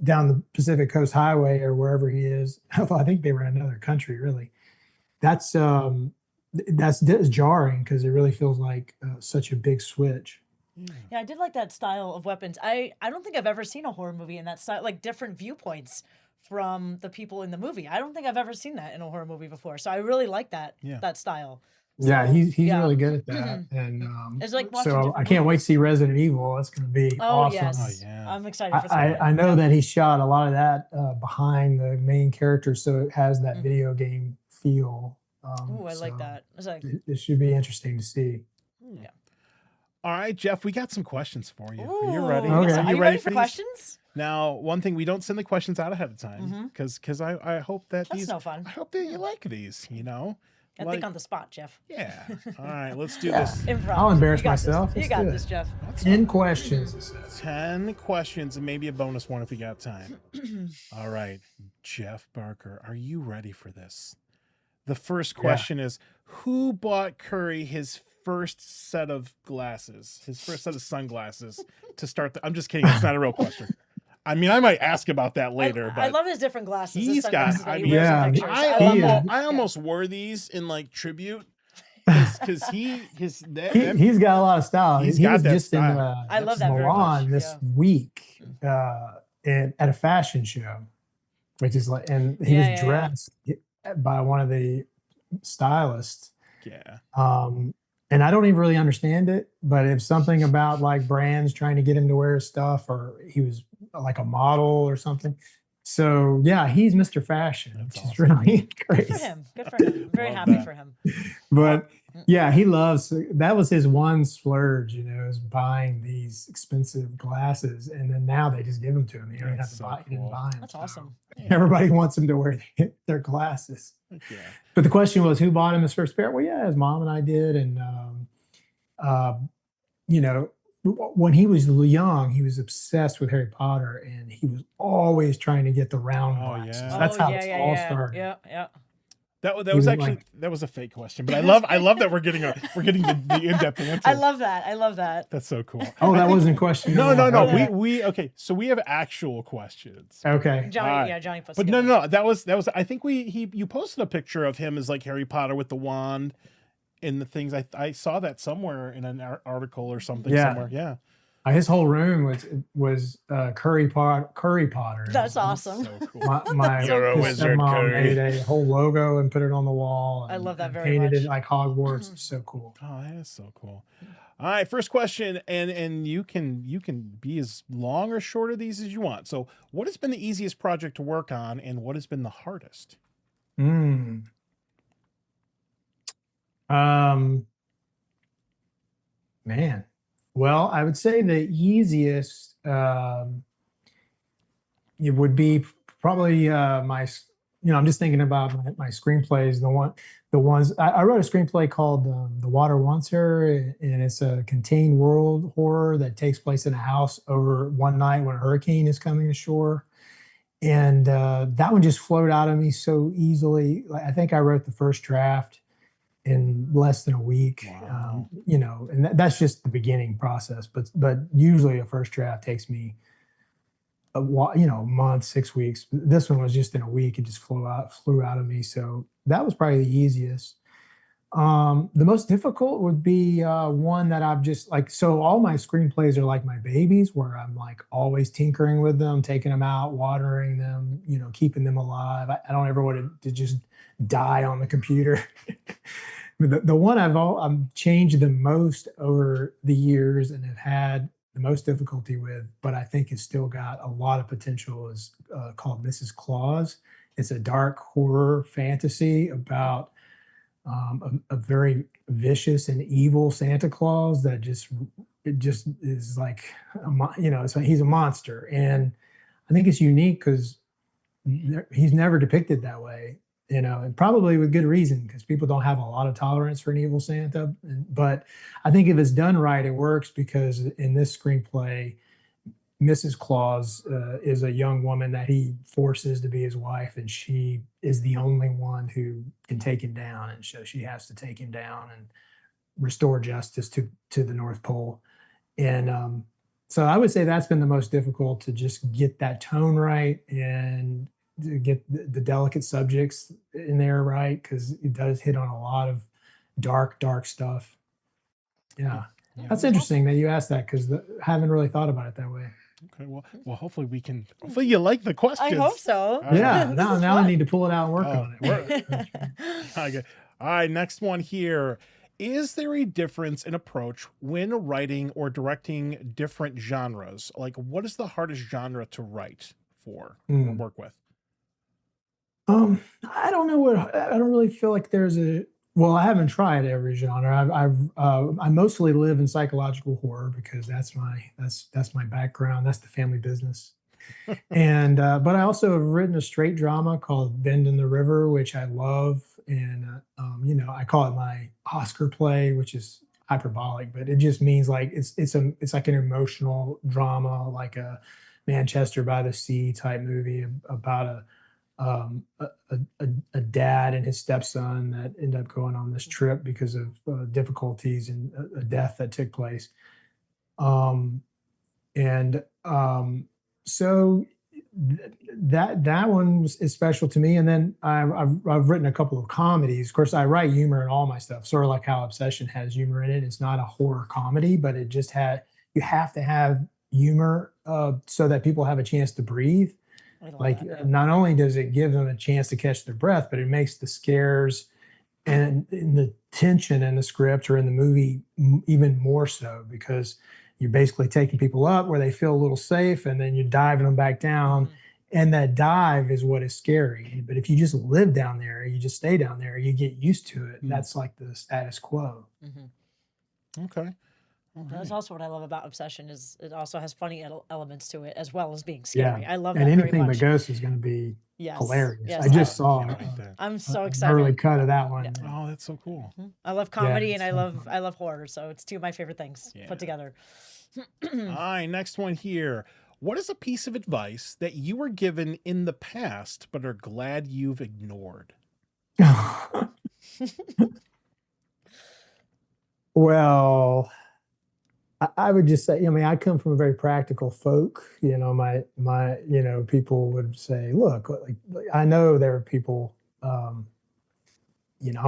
down the Pacific Coast Highway or wherever he is. I think they were in another country. Really, that's jarring because it really feels like such a big switch. Yeah, I did like that style of weapons. I don't think I've ever seen a horror movie in that style, like different viewpoints from the people in the movie. I don't think I've ever seen that in a horror movie before. So I really like that style. Yeah, So, he's yeah. really good at that. And It's like watching so different I can't wait movies. to see Resident Evil. It's going to be Oh awesome. yes, Oh, yeah. I'm excited for that. I know that he shot a lot of that behind the main character, so it has that video game feel. Ooh, I like so that. It's like, it should be interesting to see. yeah. All right, Jeff, we got some questions for you. Are you Ooh, ready? Okay. Are you ready for these? questions? Now, one thing, we don't send the questions out ahead of time because I hope that That's no fun. I hope that you like these, you know? I think on the spot, Jeff. Yeah. All right, let's do Yeah. this. Improv. I'll embarrass You got myself. This. You Let's got do this, it. Jeff. 10 questions. It says. 10 questions and maybe a bonus one if we got time. All right, Jeff Barker, are you ready for this? The first question is, who bought Curry his first set of glasses, his first set of sunglasses to start the... I'm just kidding. It's not a real question. I mean, I might ask about that later, but I love his different glasses. his he's got, sunglasses that I he mean, wears in yeah, pictures. I love that. I almost wore these in like tribute because He's got a lot of style. He's He got was that just style. in I love that very much. Milan this week at a fashion show, which is like, and he was dressed by one of the stylists. Yeah. And I don't even really understand it, but if something about like brands trying to get him to wear his stuff, or he was like a model or something. So yeah, he's Mr. Fashion, That's which awesome. is really Good crazy. for him. Good for him. I'm very Love happy that. for him. But yeah, he loves, that was his one splurge, you know, is buying these expensive glasses. And then now they just give them to him. You don't even have to buy, he didn't buy them. That's So awesome. everybody wants him to wear their glasses. Yeah. But the question was, who bought him his first pair? Well, yeah, his mom and I did. And, you know, when he was young, he was obsessed with Harry Potter, and he was always trying to get the round glasses. yeah. That's how this all started. Yeah. That He was was actually like- that was a fake question, but I love that we're getting the in-depth answer. I love that. That's so cool. Oh, that wasn't a question. No. Okay. We okay. So we have actual questions. Okay. Johnny, All right. yeah, Johnny puts But together. no. That was. I think you posted a picture of him as like Harry Potter with the wand and the things. I saw that somewhere in an article or something. Yeah. Somewhere. Yeah. His whole room was Curry Potter. That's awesome. So cool. My You're a his wizard, stepmom Curry. made a whole logo and put it on the wall. I and- love that and very painted much. it like Hogwarts. It's so cool. Oh, that is so cool. All right, first question, and you can be as long or short of these as you want. So, what has been the easiest project to work on, and what has been the hardest? Man. Well, I would say the easiest it would be probably I'm just thinking about my screenplays. The ones I wrote a screenplay called The Water Wants Her, and it's a contained world horror that takes place in a house over one night when a hurricane is coming ashore. And that one just flowed out of me so easily. I think I wrote the first draft in less than a week. Wow. And that's just the beginning process. But usually a first draft takes me a month, 6 weeks. This one was just in a week. It just flew out of me. So that was probably the easiest. The most difficult would be one that I've just so all my screenplays are like my babies, where I'm like always tinkering with them, taking them out, watering them, keeping them alive. I don't ever want to just die on the computer. The one I've changed the most over the years and have had the most difficulty with, but I think it's still got a lot of potential, is called Mrs. Claus. It's a dark horror fantasy about a very vicious and evil Santa Claus that just is like, he's a monster. And I think it's unique because he's never depicted that way, and probably with good reason, because people don't have a lot of tolerance for an evil Santa. But I think if it's done right, it works, because in this screenplay, Mrs. Claus is a young woman that he forces to be his wife, and she is the only one who can take him down. And so she has to take him down and restore justice to the North Pole. And so I would say that's been the most difficult, to just get that tone right and to get the delicate subjects in there right, because it does hit on a lot of dark stuff. Yeah. That's interesting that you asked that, because I haven't really thought about it that way. Okay, well, hopefully you like the questions. I hope so. All Yeah, right. now I need to pull it out and work Oh, on it. Okay. All right, next one here. Is there a difference in approach when writing or directing different genres? Like, what is the hardest genre to write for or work with? I don't know I don't really feel like there's Well, I haven't tried every genre. I mostly live in psychological horror because that's my background. That's the family business. And but I also have written a straight drama called Bend in the River, which I love, and I call it my Oscar play, which is hyperbolic, but it just means like it's like an emotional drama, like a Manchester by the Sea type movie about a dad and his stepson that end up going on this trip because of difficulties and a death that took place. Um, and so that one is special to me. And then I've written a couple of comedies. Of course, I write humor in all my stuff, sort of like how Obsession has humor in it. It's not a horror comedy, but it just had you have to have humor so that people have a chance to breathe. I love Like, that. Yeah. not only does it give them a chance to catch their breath, but it makes the scares and the tension in the script or in the movie even more so, because you're basically taking people up where they feel a little safe and then you're diving them back down. And that dive is what is scary. But if you just live down there, you just stay down there, you get used to it. That's like the status quo. Okay. That's also what I love about Obsession is it also has funny elements to it as well as being Yeah. scary. I love And that very anything but much. Ghost is going to be Yes. hilarious. Yes. I just saw Can't wait that. I'm so an excited. early cut of that one. Yeah. Oh, that's so cool. I love comedy it's and so fun. I love horror, so it's two of my favorite things Yeah. put together. All right, next one here. What is a piece of advice that you were given in the past but are glad you've ignored? Well, I would just say, I mean, I come from a very practical folk. People would say, look, like I know there are people, I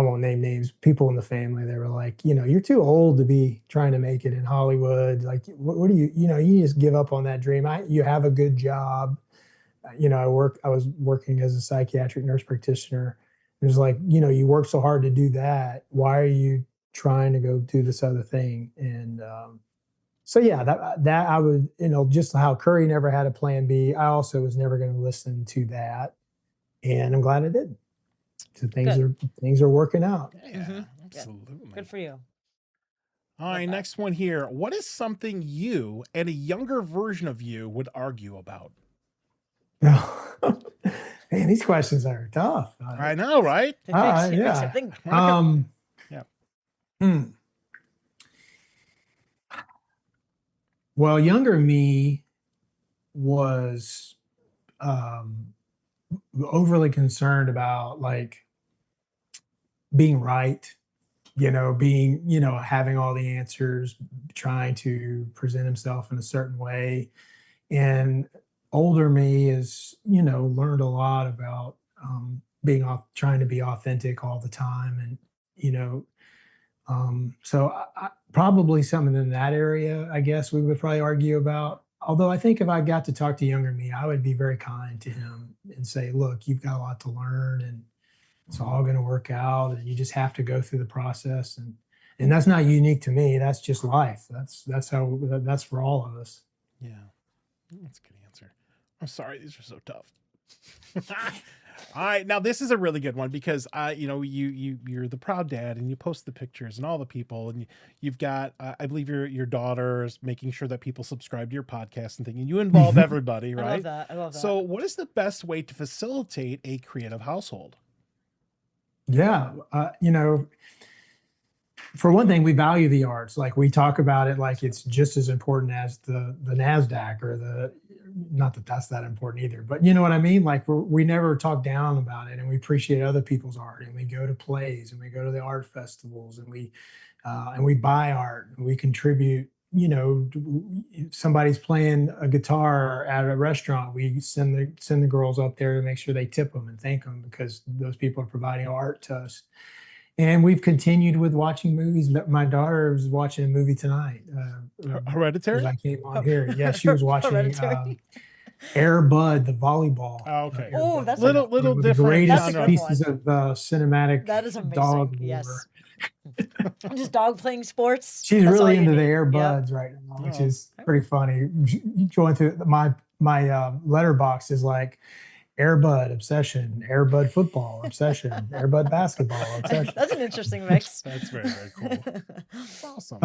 won't name names, people in the family, they were like, you're too old to be trying to make it in Hollywood. Like, what do you just give up on that dream. You have a good job. I was working as a psychiatric nurse practitioner. It was like, you work so hard to do that. Why are you trying to go do this other thing? And so yeah, that I would, just how Curry never had a plan B. I also was never going to listen to that, and I'm glad I did. So things are working out. Yeah, absolutely. Good for you. All right, next one here. What is something you and a younger version of you would argue about? Man, these questions are tough. I know, right? It makes you think. Well, younger me was overly concerned about like being right, having all the answers, trying to present himself in a certain way. And older me is, learned a lot about trying to be authentic all the time. And, so probably something in that area, I guess we would probably argue about. Although I think if I got to talk to younger me, I would be very kind to him and say, look, you've got a lot to learn and it's all going to work out. And you just have to go through the process. And that's not unique to me. That's just life. That's for all of us. Yeah, that's a good answer. I'm sorry, these are so tough. All right, now this is a really good one because you're the proud dad and you post the pictures and all the people and you've got I believe your daughter is making sure that people subscribe to your podcast and thing, and you involve everybody, right? I love that. So, what is the best way to facilitate a creative household? Yeah, for one thing, we value the arts. Like we talk about it like it's just as important as the NASDAQ or not that that's that important either, but you know what I mean? Like we never talk down about it, and we appreciate other people's art, and we go to plays and we go to the art festivals and we buy art and we contribute. Somebody's playing a guitar at a restaurant, we send the girls up there to make sure they tip them and thank them because those people are providing art to us. And we've continued with watching movies. My daughter was watching a movie tonight. Hereditary? As I came on here. Yeah, she was watching Air Bud, the volleyball. Oh, okay. Oh, that's little one of the different. greatest genre. pieces of cinematic. That is amazing. Dog Yes. lore. Just dog playing sports. She's That's all really you into the need. Air Yep. Buds right now, which is pretty funny. Going through my letterbox is like Air Bud obsession, Air Bud football obsession, Air Bud basketball obsession. That's an interesting mix. That's very, very cool. That's awesome.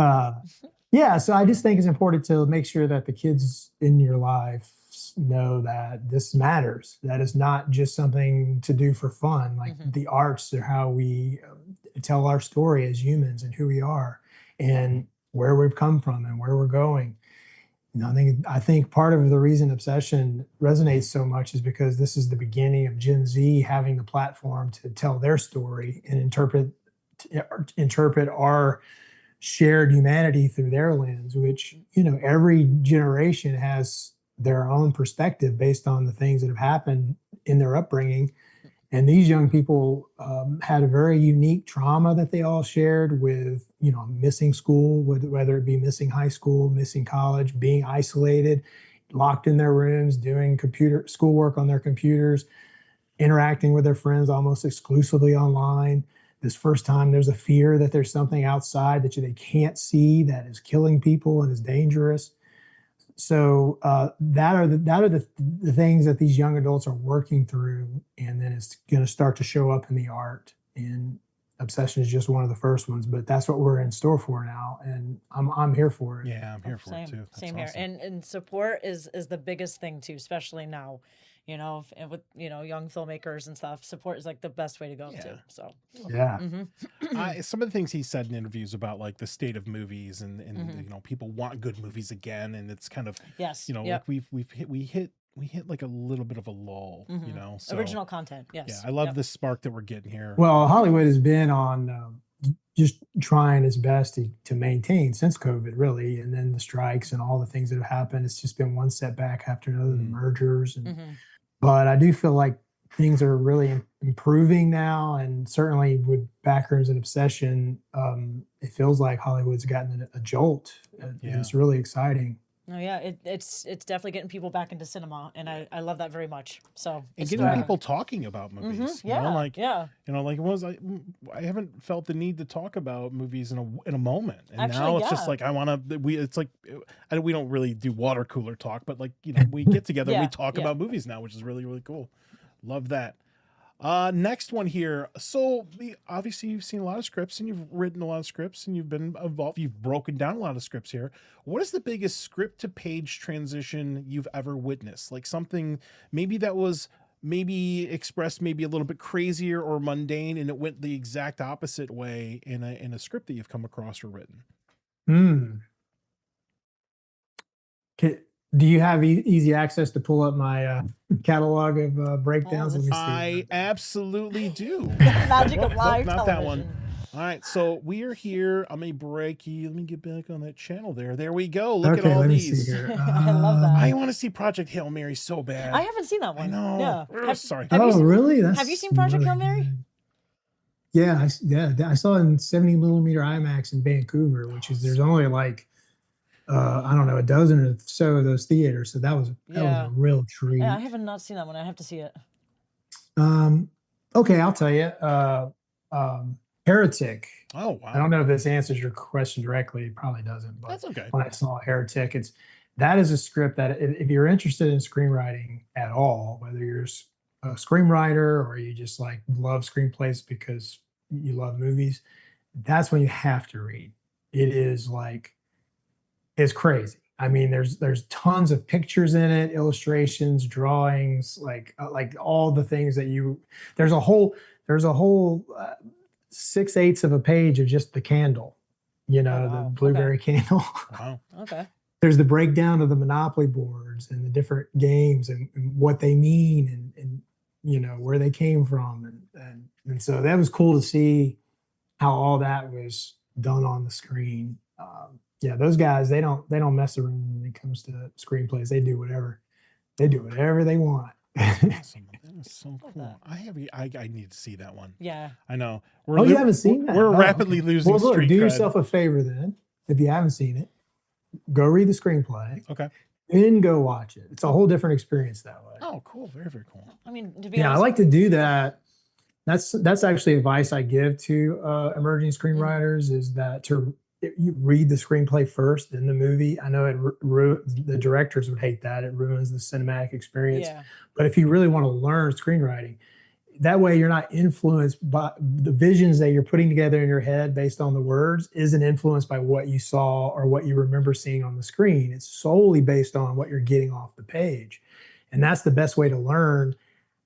Yeah, so I just think it's important to make sure that the kids in your life know that this matters. That is not just something to do for fun. Like the arts are how we tell our story as humans and who we are and where we've come from and where we're going. I think part of the reason Obsession resonates so much is because this is the beginning of Gen Z having the platform to tell their story and interpret our shared humanity through their lens, which, every generation has their own perspective based on the things that have happened in their upbringing. And these young people had a very unique trauma that they all shared with, missing school, whether it be missing high school, missing college, being isolated, locked in their rooms, doing schoolwork on their computers, interacting with their friends almost exclusively online. This first time there's a fear that there's something outside that they can't see that is killing people and is dangerous. So that are the things that these young adults are working through, and then it's going to start to show up in the art. And Obsession is just one of the first ones, but that's what we're in store for now, and I'm here for it. Yeah, I'm here for it too. That's Same awesome. here. And support is the biggest thing too, especially now. And with young filmmakers and stuff, support is like the best way to go too. So yeah. Some of the things he said in interviews about like the state of movies and people want good movies again, and it's kind of like we hit like a little bit of a lull, so, original content. Yes. Yeah, I love the spark that we're getting here. Well, Hollywood has been on just trying its best to maintain since COVID, really, and then the strikes and all the things that have happened. It's just been one setback after another, the mergers and. But I do feel like things are really improving now, and certainly with Backrooms and Obsession, it feels like Hollywood's gotten a jolt, and it's really exciting. Oh yeah, it's definitely getting people back into cinema, and I love that very much. So and getting people talking about movies, like it was I haven't felt the need to talk about movies in a moment, and actually, now it's just like we don't really do water cooler talk, but we get together and we talk about movies now, which is really, really cool. Love that. Next one here. So obviously you've seen a lot of scripts and you've written a lot of scripts and you've been involved. You've broken down a lot of scripts here. What is the biggest script to page transition you've ever witnessed? Like something maybe that was expressed maybe a little bit crazier or mundane, and it went the exact opposite way in a script that you've come across or written. Do you have easy access to pull up my catalog of breakdowns? Let me see. I absolutely do. The magic of live not television. that one. All right, so we are here. I'm gonna break you. Let me get back on that channel there. There we go. Look at all let me these. See here. I love that. I want to see Project Hail Mary so bad. I haven't seen that one. I know. Yeah. Sorry. Really? Have you seen Project Hail Mary? Yeah, I saw it in 70 millimeter IMAX in Vancouver, which is there's only like I don't know, a dozen or so of those theaters. So that was a real treat. Yeah, I have not seen that one. I have to see it. Okay, I'll tell you. Heretic. Oh wow. I don't know if this answers your question directly. It probably doesn't. But that's okay. When I saw Heretic, that is a script that if you're interested in screenwriting at all, whether you're a screenwriter or you just like love screenplays because you love movies, that's when you have to read. It is like, it's crazy. I mean, there's tons of pictures in it, illustrations, drawings, like all the things that there's a whole 6/8 of a page of just the candle, the blueberry candle. Wow. Okay. There's the breakdown of the Monopoly boards and the different games and what they mean and where they came from. And so that was cool to see how all that was done on the screen. Those guys, they don't mess around when it comes to screenplays. They do whatever they want. Awesome. That is so cool. I need to see that one. Yeah. I know. You haven't seen that? We're rapidly losing street do cred. yourself a favor then. If you haven't seen it, go read the screenplay. Okay. Then go watch it. It's a whole different experience that way. Oh, cool. Very, very cool. I mean, to be honest, I like to do that. That's actually advice I give to emerging screenwriters is that to you read the screenplay first, then the movie. I know the directors would hate that. It ruins the cinematic experience. Yeah. But if you really want to learn screenwriting, that way you're not influenced by the visions that you're putting together in your head based on the words isn't influenced by what you saw or what you remember seeing on the screen. It's solely based on what you're getting off the page. And that's the best way to learn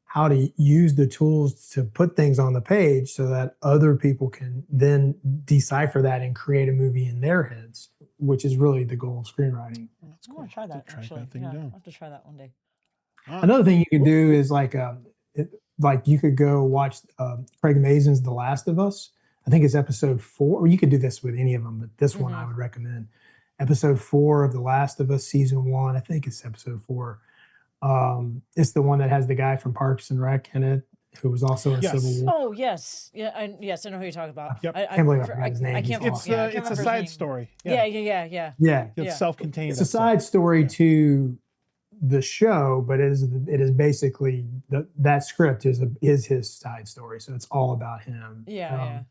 how to use the tools to put things on the page so that other people can then decipher that and create a movie in their heads, which is really the goal of screenwriting. That's I cool. want to try that, Track actually. that thing Yeah, down. I'll have to try that one day. Another thing you could do is like you could go watch Craig Mazin's The Last of Us. I think it's episode 4, or you could do this with any of them, but this one I would recommend. Episode 4 of The Last of Us, season 1. I think it's episode 4. It's the one that has the guy from Parks and Rec in it, who was also in Yes. Civil War. Oh, yes. Yeah, yes, I know who you're talking about. Yep. I can't believe I forgot his name. I can't. He's It's awesome. Yeah, I it's can't a remember his side name. story. Yeah. Yeah. It's Yeah. self-contained. It's a episode. side story Yeah. to the show, but it is basically that script is his side story, so it's all about him. Yeah.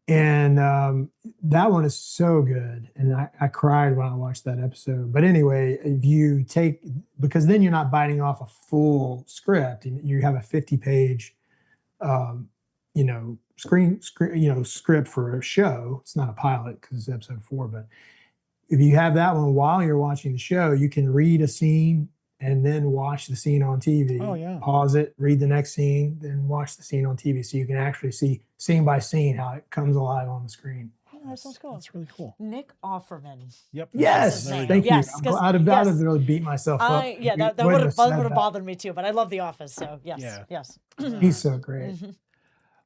And that one is so good, and I cried when I watched that episode. But anyway, if you because then you're not biting off a full script, and you have a 50-page, script for a show. It's not a pilot because it's episode 4, but if you have that one while you're watching the show, you can read a scene and then watch the scene on TV. Oh, yeah. Pause it, read the next scene, then watch the scene on TV. So you can actually see scene by scene how it comes alive on the screen. Oh, that sounds cool. That's really cool. Nick Offerman. Yep. Yes, There we go. thank you. Yes, I'm 'cause- I'd yes. have really beat myself up. Yeah, that You would wouldn't have said that. bothered me too, but I love The Office, so yes, Yeah. yes. He's so great.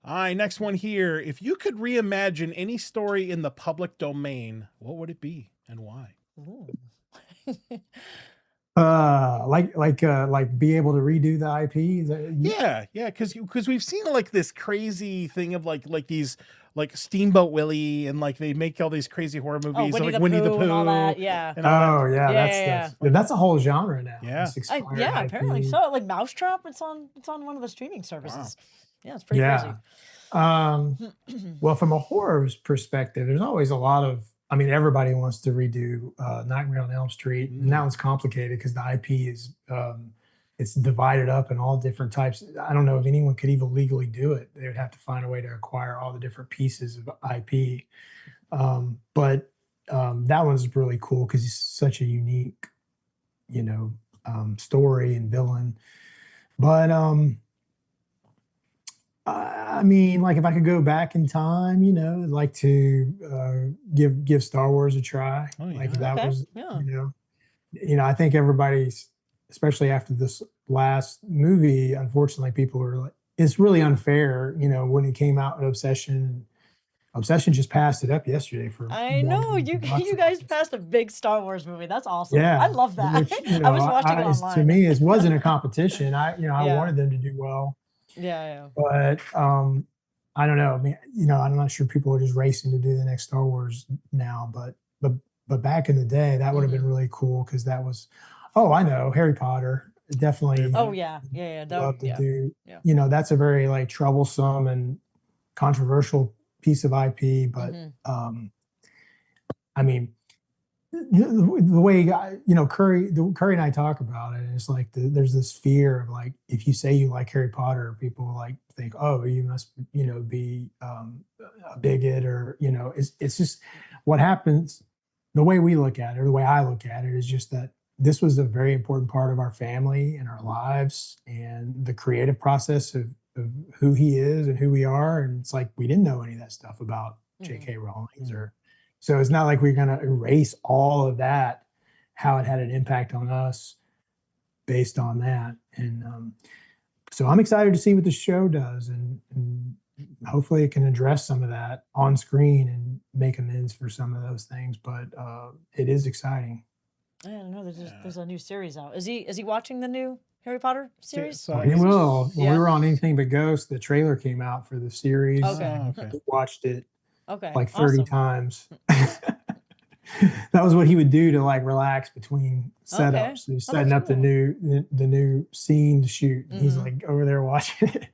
All right, next one here. If you could reimagine any story in the public domain, what would it be and why? Ooh. Like be able to redo the IP. Yeah, because we've seen like this crazy thing of like these like Steamboat Willie and like they make all these crazy horror movies Winnie like the Winnie the Pooh Pooh and all that, yeah. and all Oh that. yeah, Yeah, that's a whole genre now. Yeah. This expired Yeah, IP. apparently so. Like Mousetrap, it's on one of the streaming services. Yeah, it's pretty crazy. Well, from a horror perspective, there's always a lot of. I mean, everybody wants to redo Nightmare on Elm Street, and that one's complicated because the IP is it's divided up in all different types. I don't know if anyone could even legally do it. They would have to find a way to acquire all the different pieces of IP. But that one's really cool because it's such a unique, story and villain. But I mean, like if I could go back in time, I'd like to give Star Wars a try. Oh, yeah. Like that Okay, was, yeah. I think everybody's, especially after this last movie, unfortunately, people are like, it's really unfair. When it came out, Obsession just passed it up yesterday for. I know you guys passed a big Star Wars movie. That's awesome. Yeah, I love that. which, I was watching it To online. me, it wasn't a competition. I Yeah. wanted them to do well. Yeah. But I don't know. I mean, I'm not sure people are just racing to do the next Star Wars now. But back in the day, that would have been really cool because that was. Oh, I know, Harry Potter. Definitely. Oh yeah. Love to do. Yeah. That's a very like troublesome and controversial piece of IP. But I mean, the way Curry and I talk about it, and it's like there's this fear of like if you say you like Harry Potter, people like think, oh, you must be a bigot or it's just what happens. The way we look at it, or the way I look at it, is just that this was a very important part of our family and our lives and the creative process of who he is and who we are. And it's like we didn't know any of that stuff about J.K. Rowling So it's not like we're going to erase all of that, how it had an impact on us based on that. And so I'm excited to see what the show does. And hopefully it can address some of that on screen and make amends for some of those things. But it is exciting. I don't know. There's a new series out. Is he watching the new Harry Potter series? So He will. When Yeah. we were on Anything But Ghost, the trailer came out for the series. Okay. And Okay. we watched it Okay. like 30 awesome. times. That was what he would do to like relax between setups. Okay. He was Oh, setting that's up cool. the new scene to shoot. And he's Mhm. like over there watching it.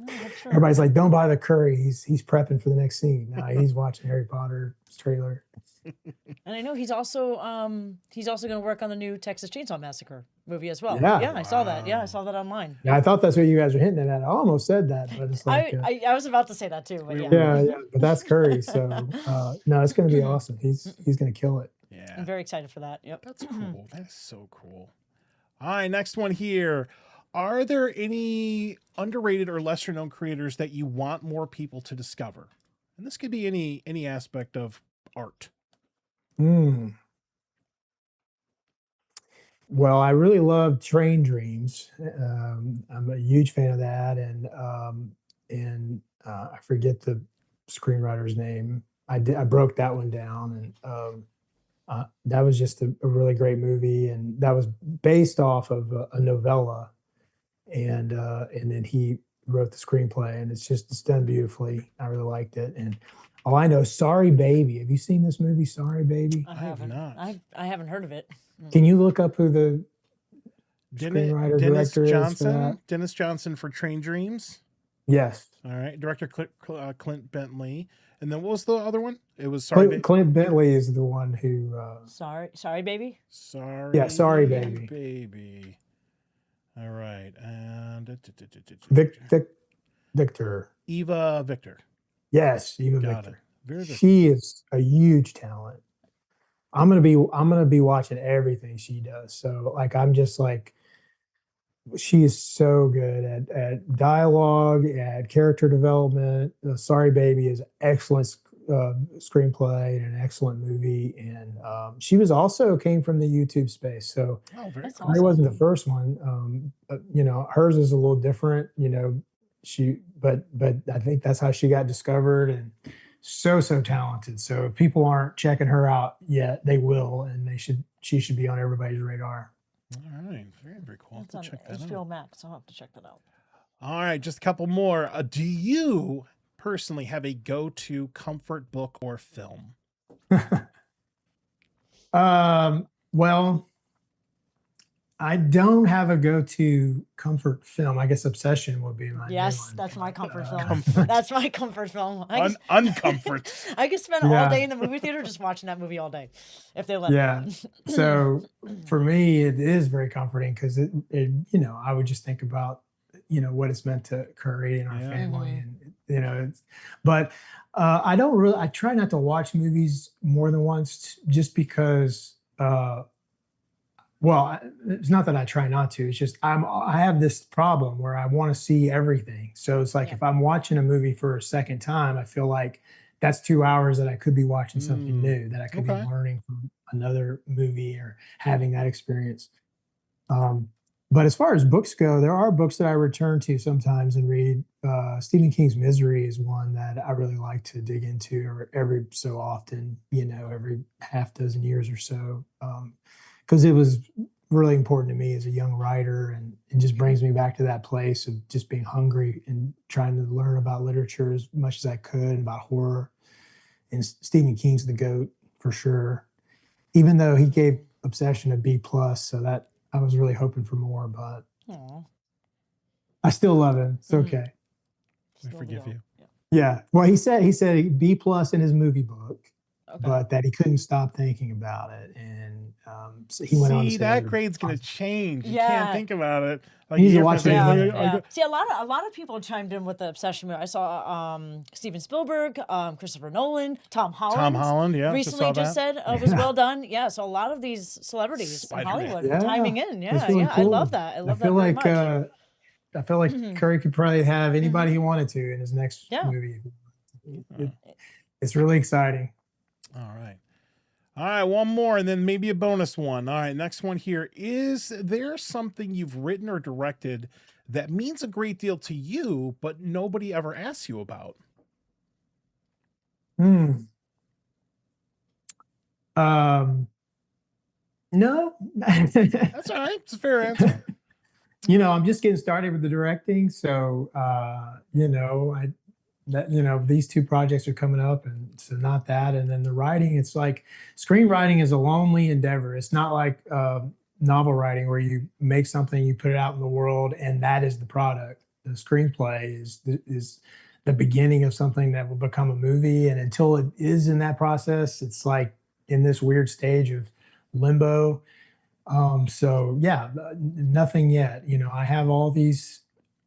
No, that's true. Everybody's like, don't buy the curry. He's prepping for the next scene. No, he's watching Harry Potter trailer. And I know he's also going to work on the new Texas Chainsaw Massacre movie as well. Yeah. I saw that. Yeah, I saw that online. Yeah, I thought that's what you guys were hinting at. I almost said that, but it's like, I was about to say that too, but yeah. yeah, but that's Curry. So no, it's going to be awesome. He's going to kill it. Yeah. I'm very excited for that. Yep. That's cool. That is so cool. All right, next one here. Are there any underrated or lesser known creators that you want more people to discover? And this could be any aspect of art. Well, I really love Train Dreams. I'm a huge fan of that, and I forget the screenwriter's name. I broke that one down, and that was just a really great movie, and that was based off of a novella, and then he wrote the screenplay, and it's done beautifully. I really liked it, and oh, I know, Sorry Baby. Have you seen this movie, Sorry Baby? I have not. I haven't heard of it. Can you look up who the screenwriter director is for that? Dennis Johnson for Train Dreams. Yes. All right. Director Clint Bentley. And then what was the other one? It was Sorry Baby. Clint Bentley is the one who. Sorry Baby. Sorry. Yeah, Sorry Baby. Baby. All right. And Victor. Eva Victor. Yes, Eva Got Victor. It. She is a huge talent. I'm gonna be watching everything she does. So like I'm just like, she is so good at dialogue, at character development. Sorry Baby is excellent screenplay and an excellent movie. And she was also came from the YouTube space. So very cool. It wasn't the first one. You know, hers is a little different, you know, but I think that's how she got discovered, and so talented. So if people aren't checking her out yet, they will, and she should be on everybody's radar. All right, very cool. It's on check that HBO out. Max. I'll have to check that out. All right, just a couple more. Do you personally have a go-to comfort book or film? Well, I don't have a go-to comfort film. I guess Obsession would be my Yes, that's my comfort film. That's my comfort film. Uncomfort. I could spend all day in the movie theater just watching that movie all day, if they let me. So for me, it is very comforting because it you know, I would just think about, you know, what it's meant to Curry and our family, and you know, but I try not to watch movies more than once, just because. Well, it's not that I try not to. It's just I have this problem where I want to see everything. So it's like if I'm watching a movie for a second time, I feel like that's 2 hours that I could be watching something new, that I could be learning from another movie or having that experience. But as far as books go, there are books that I return to sometimes and read. Stephen King's Misery is one that I really like to dig into every so often, you know, every half dozen years or so. Because it was really important to me as a young writer, and it just brings me back to that place of just being hungry and trying to learn about literature as much as I could, and about horror. And Stephen King's the GOAT for sure, even though he gave Obsession a B+, so that I was really hoping for more, but I still love him. It's okay. I forgive you. Yeah. Well, he said B+ in his movie book. But that he couldn't stop thinking about it, and so he went on to say that grade's going to change. You can't think about it. Like, you watch it. See, a lot of people chimed in with the Obsession movie. I saw Steven Spielberg, Christopher Nolan, Tom Holland. Recently just said it was well done. Yeah, so a lot of these celebrities in Hollywood are chiming in. Yeah, really cool. I love that. I love that very much. I feel like Curry could probably have anybody he wanted to in his next movie. It's really exciting. All right, one more, and then maybe a bonus one. All right, next one here. Is there something you've written or directed that means a great deal to you, but nobody ever asks you about? No. That's all right. It's a fair answer. You know, I'm just getting started with the directing, so you know, these two projects are coming up, and so not that. And then the writing, it's like screenwriting is a lonely endeavor. It's not like novel writing where you make something, you put it out in the world, and that is the product. the screenplay is the beginning of something that will become a movie. And until it is in that process, it's like in this weird stage of limbo. So yeah, nothing yet. You know, I have all these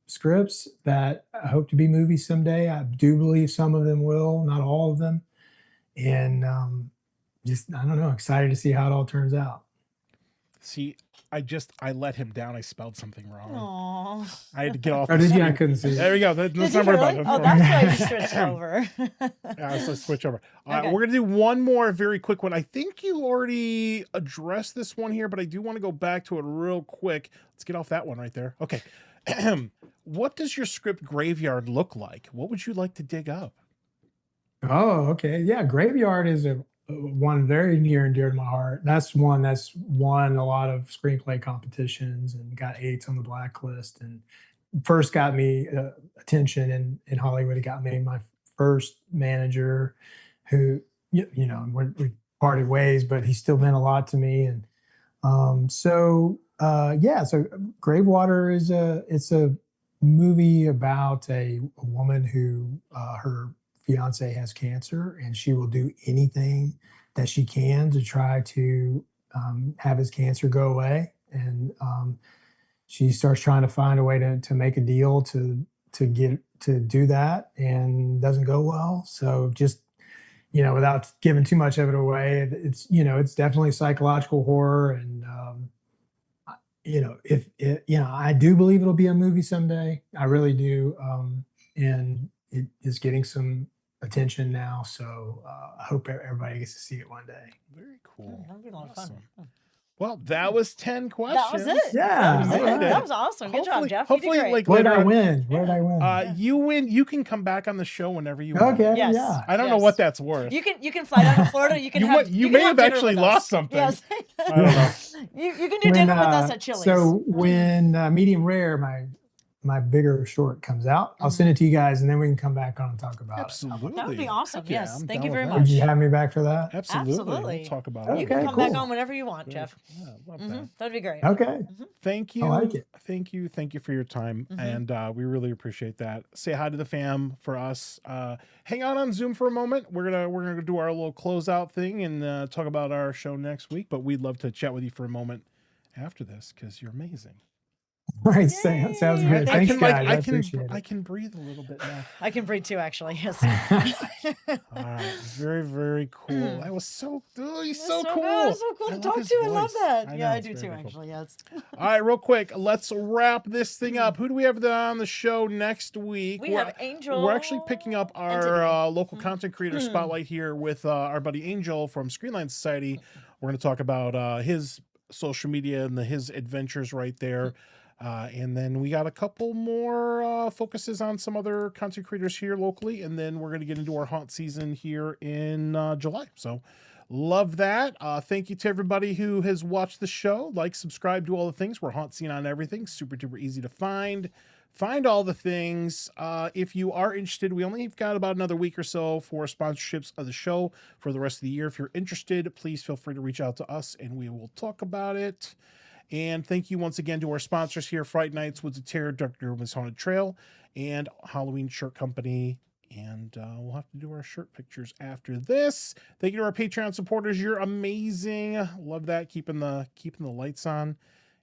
scripts that I hope to be movies someday. I do believe some of them will, not all of them. And just, I don't know, excited to see how it all turns out. See, I let him down. I spelled something wrong. Aww. I had to get off. Oh, the did you? I screen. couldn't see it. There we go. Let's Did not you worry really? about it. Oh, that's why you switched over. Yeah, so let's switch over. Okay. We're gonna do one more very quick one. I think you already addressed this one here, but I do want to go back to it real quick. Let's get off that one right there. Okay. What does your script graveyard look like? What would you like to dig up? Oh, okay. Yeah, Graveyard is a one very near and dear to my heart. That's one that's won a lot of screenplay competitions and got 8s on the blacklist. And first got me attention in Hollywood. It got me my first manager, who you know we parted ways, but he's still meant a lot to me. And so Gravewater is a movie about a woman who her fiance has cancer, and she will do anything that she can to try to have his cancer go away. And she starts trying to find a way to make a deal to get to do that, and doesn't go well. So just, you know, without giving too much of it away, it's, you know, it's definitely psychological horror. And you know, if it, you know, I do believe it'll be a movie someday. I really do. And it is getting some attention now. So I hope everybody gets to see it one day. Very cool. That'd be a lot of Awesome. fun. Well, that was 10 questions. That was it. Yeah, That was, all it. right. That was awesome. Good job, Hopefully- Jeff. hopefully, you did great. like, Where did later I on- win? Where did I win? You win. You can come back on the show whenever you want. Okay, Yes. yeah. I don't know Yes. what that's worth. You can fly down to Florida. You can You have. might- you can may have have dinner actually with us. lost something. Yes. I don't know. you can do dinner with us at Chili's. So when medium rare, my bigger short comes out, I'll send it to you guys, and then we can come back on and talk about Absolutely. That would be awesome. Heck yeah, Yes. I'm Thank down you with very that. it. much. Would you have me back for that? Absolutely. Absolutely. We'll talk about Okay, it. You can come back cool. on whenever you want, Jeff. Yeah, love hmm that. That'd be great. Okay. Thank you. I like it. Thank you for your time, and we really appreciate that. Say hi to the fam for us. Hang out on Zoom for a moment. We're gonna do our little closeout thing and talk about our show next week. But we'd love to chat with you for a moment after this because you're amazing. All right, sounds good. I Thanks, I can guys. I can appreciate I it. can breathe a little bit now. I can breathe too, actually. Yes. All right, very cool. That was so he's so cool. Good. It's so cool I to love talk his to. I love voice. that. I Yeah, know, I it's do very, too, very cool. actually. Yes. All right, real quick, let's wrap this thing up. Who do we have on the show next week? We have Angel. We're actually picking up Entity. our local content creator spotlight here with our buddy Angel from Screenline Society. We're going to talk about his social media and his adventures right there. And then we got a couple more focuses on some other content creators here locally. And then we're going to get into our haunt season here in July. So love that. Thank you to everybody who has watched the show. Like, subscribe, do all the things. We're HauntScene on everything. Super duper easy to find. Find all the things. If you are interested, we only got about another week or so for sponsorships of the show for the rest of the year. If you're interested, please feel free to reach out to us and we will talk about it. And thank you once again to our sponsors here, Fright Nights, Woods of Terror, Dr. Urban's Haunted Trail, and Halloween Shirt Company. And we'll have to do our shirt pictures after this. Thank you to our Patreon supporters. You're amazing. Love that. Keeping the lights on.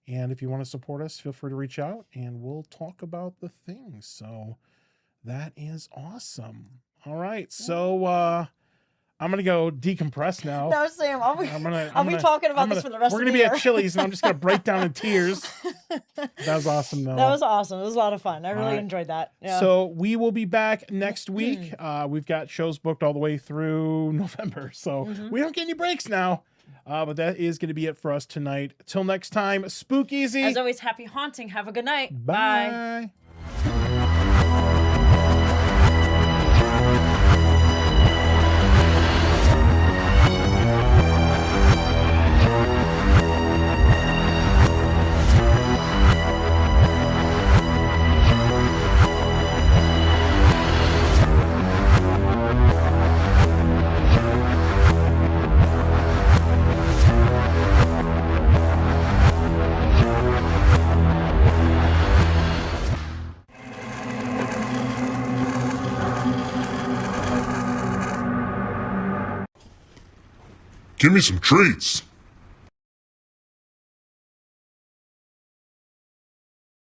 And if you want to support us, feel free to reach out and we'll talk about the things. So that is awesome. All right. So I'm going to go decompress now. No, Sam, I'll be I'm talking about this for the rest We're of gonna the be year. at Chili's and I'm just going to break down in tears. That was awesome, though. That was awesome. It was a lot of fun. I really right. enjoyed that. Yeah. So we will be back next week. We've got shows booked all the way through November. So we don't get any breaks now. But that is going to be it for us tonight. Till next time, spook easy. As always, happy haunting. Have a good night. Bye. Give me some treats.